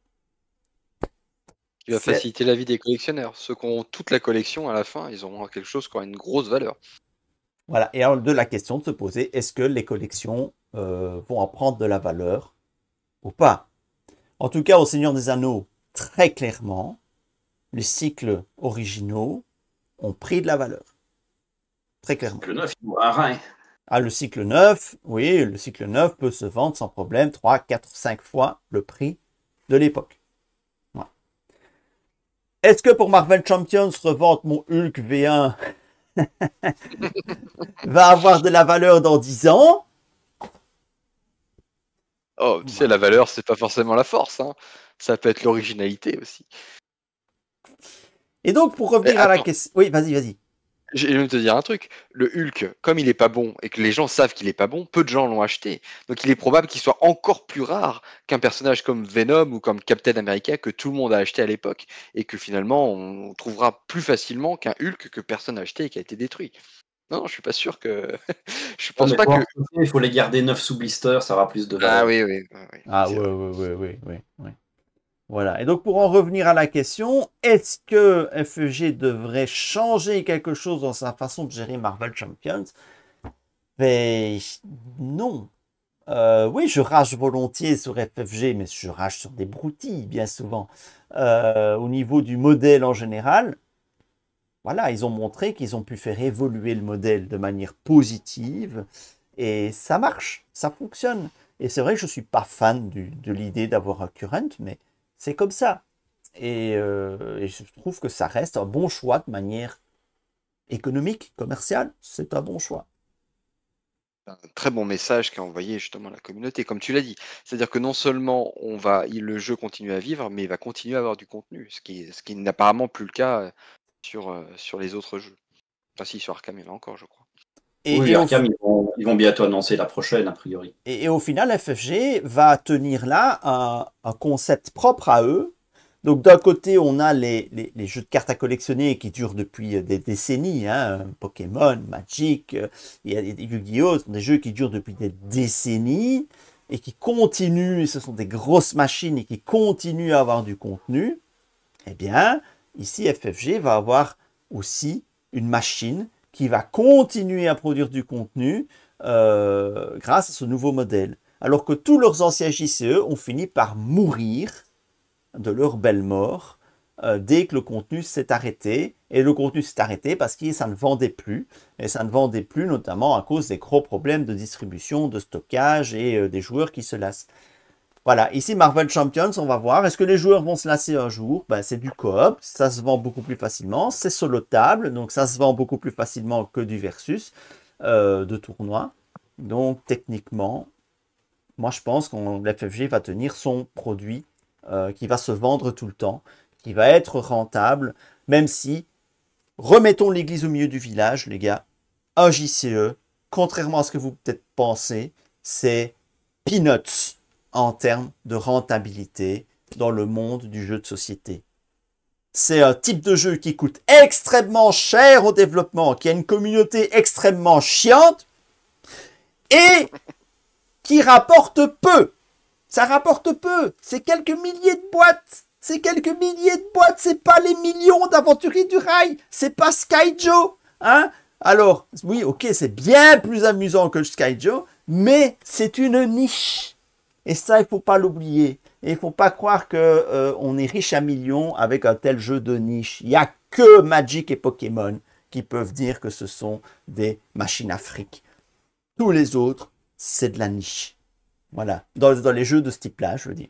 Qui va faciliter la vie des collectionneurs. Ceux qui ont toute la collection, à la fin, ils auront quelque chose qui aura une grosse valeur. Voilà, et alors de la question de se poser, est-ce que les collections vont en prendre de la valeur ou pas? En tout cas, au Seigneur des Anneaux, très clairement, les cycles originaux ont pris de la valeur. Très clairement. Le 9, il vaut un rein. Ah, le cycle 9, oui, le cycle 9 peut se vendre sans problème 3, 4, 5 fois le prix de l'époque. Voilà. Est-ce que pour Marvel Champions, revendre mon Hulk V1 va avoir de la valeur dans 10 ans? Oh, tu sais, la valeur, c'est pas forcément la force. Hein. Ça peut être l'originalité aussi. Et donc, pour revenir à la question... Oui, vas-y. Je vais te dire un truc. Le Hulk, comme il est pas bon et que les gens savent qu'il est pas bon, peu de gens l'ont acheté. Donc il est probable qu'il soit encore plus rare qu'un personnage comme Venom ou comme Captain America que tout le monde a acheté à l'époque et que finalement on trouvera plus facilement qu'un Hulk que personne n'a acheté et qui a été détruit. Non, je suis pas sûr que. Je pense pas que. Il faut les garder 9 sous blister, ça aura plus de valeur. Ah oui. Ah oui. Voilà. Et donc, pour en revenir à la question, est-ce que FEG devrait changer quelque chose dans sa façon de gérer Marvel Champions? Ben, non. Oui, je rage volontiers sur FFG, mais je rage sur des broutilles, bien souvent. Au niveau du modèle en général, voilà, ils ont montré qu'ils ont pu faire évoluer le modèle de manière positive, et ça marche, ça fonctionne. Et c'est vrai que je ne suis pas fan de l'idée d'avoir un current, mais c'est comme ça. Et je trouve que ça reste un bon choix de manière économique, commerciale. C'est un bon choix. Un très bon message qu'a envoyé justement la communauté, comme tu l'as dit. C'est-à-dire que non seulement le jeu continue à vivre, mais il va continuer à avoir du contenu, ce qui n'est apparemment plus le cas sur les autres jeux. Enfin si, sur Arkham, il y en a encore, je crois. Oui, Arkham, ils vont bientôt annoncer la prochaine, a priori. Et au final, FFG va tenir là un concept propre à eux. Donc d'un côté, on a les jeux de cartes à collectionner qui durent depuis des décennies, hein, Pokémon, Magic, il y a des Yu-Gi-Oh, des jeux qui durent depuis des décennies. et qui continuent, et ce sont des grosses machines et qui continuent à avoir du contenu, eh bien, ici, FFG va avoir aussi une machine qui va continuer à produire du contenu grâce à ce nouveau modèle. Alors que tous leurs anciens JCE ont fini par mourir de leur belle mort dès que le contenu s'est arrêté. Et le contenu s'est arrêté parce que ça ne vendait plus. Et ça ne vendait plus notamment à cause des gros problèmes de distribution, de stockage et des joueurs qui se lassent. Voilà, ici Marvel Champions, on va voir. Est-ce que les joueurs vont se lasser un jour? Ben, c'est du coop, ça se vend beaucoup plus facilement. C'est solotable, donc ça se vend beaucoup plus facilement que du versus de tournoi. Donc techniquement, moi je pense que l'FFG va tenir son produit qui va se vendre tout le temps, qui va être rentable, même si, remettons l'église au milieu du village, les gars, un JCE, contrairement à ce que vous peut-être pensez, c'est peanuts en termes de rentabilité dans le monde du jeu de société. C'est un type de jeu qui coûte extrêmement cher au développement, qui a une communauté extrêmement chiante et qui rapporte peu. Ça rapporte peu. C'est quelques milliers de boîtes. C'est quelques milliers de boîtes. C'est pas les millions d'aventuriers du rail. C'est pas Skyjo. Hein? Alors, oui, ok, c'est bien plus amusant que Skyjo, mais c'est une niche. Et ça, il ne faut pas l'oublier. Et il ne faut pas croire qu'on est riche à millions avec un tel jeu de niche. Il n'y a que Magic et Pokémon qui peuvent dire que ce sont des machines à fric. Tous les autres, c'est de la niche. Voilà, dans les jeux de ce type-là, je veux dire.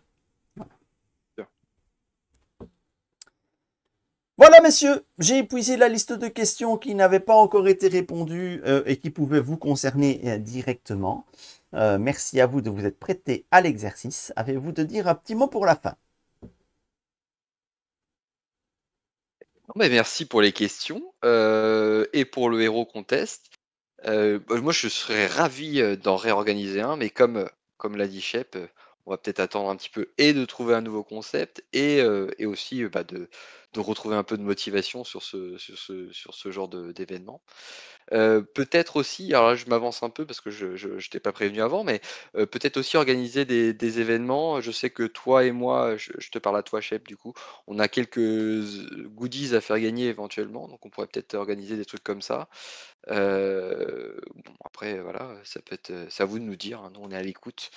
Voilà, messieurs, j'ai épuisé la liste de questions qui n'avaient pas encore été répondues et qui pouvaient vous concerner directement. Merci à vous de vous être prêtés à l'exercice. Avez-vous de dire un petit mot pour la fin? Mais merci pour les questions et pour le Hero Contest. Moi, je serais ravi d'en réorganiser un, mais comme l'a dit Shep, on va peut-être attendre un petit peu et de trouver un nouveau concept et aussi de retrouver un peu de motivation sur ce genre d'événement. Peut-être aussi, alors là je m'avance un peu parce que je t'ai pas prévenu avant, mais peut-être aussi organiser des événements. Je sais que toi et moi, je te parle à toi, Shep, du coup, on a quelques goodies à faire gagner éventuellement, donc on pourrait peut-être organiser des trucs comme ça. Bon, après, voilà, ça peut être, c'est à vous de nous dire, hein. Nous, on est à l'écoute,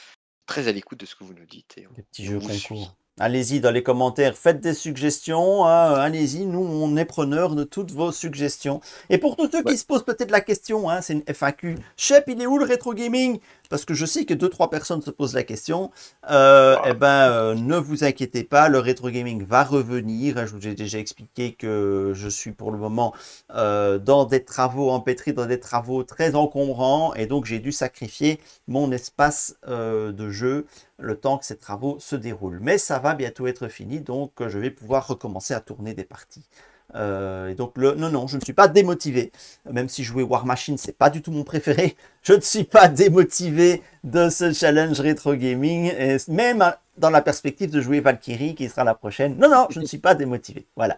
très à l'écoute de ce que vous nous dites et Des petits on jeux vous suit. concours. Allez-y dans les commentaires, faites des suggestions, hein, allez-y, nous on est preneurs de toutes vos suggestions. Et pour tous ceux qui se posent peut-être la question, hein, c'est une FAQ, Shep, il est où le rétro gaming? Parce que je sais que 2-3 personnes se posent la question. Ne vous inquiétez pas, le rétro gaming va revenir. Je vous ai déjà expliqué que je suis pour le moment dans des travaux empêtrés, dans des travaux très encombrants, et donc j'ai dû sacrifier mon espace de jeu le temps que ces travaux se déroulent. Mais ça va bientôt être fini, donc je vais pouvoir recommencer à tourner des parties. Et donc, non, je ne suis pas démotivé. Même si jouer War Machine, c'est pas du tout mon préféré, je ne suis pas démotivé de ce challenge rétro gaming, et même dans la perspective de jouer Valkyrie, qui sera la prochaine. Non, je ne suis pas démotivé. Voilà.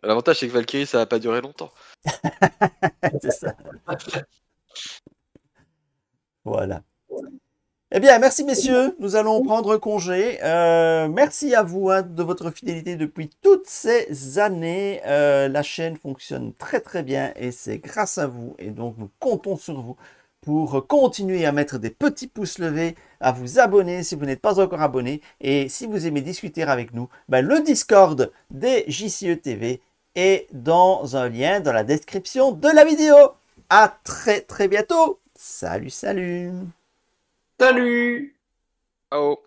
L'avantage, c'est que Valkyrie, ça va pas durer longtemps. C'est ça. Voilà. Eh bien, merci messieurs, nous allons prendre congé. Merci à vous de votre fidélité depuis toutes ces années. La chaîne fonctionne très très bien et c'est grâce à vous. Et donc, nous comptons sur vous pour continuer à mettre des petits pouces levés, à vous abonner si vous n'êtes pas encore abonné. Et si vous aimez discuter avec nous, le Discord des JCE TV est dans un lien dans la description de la vidéo. À très très bientôt. Salut, salut. Salut! Ciao!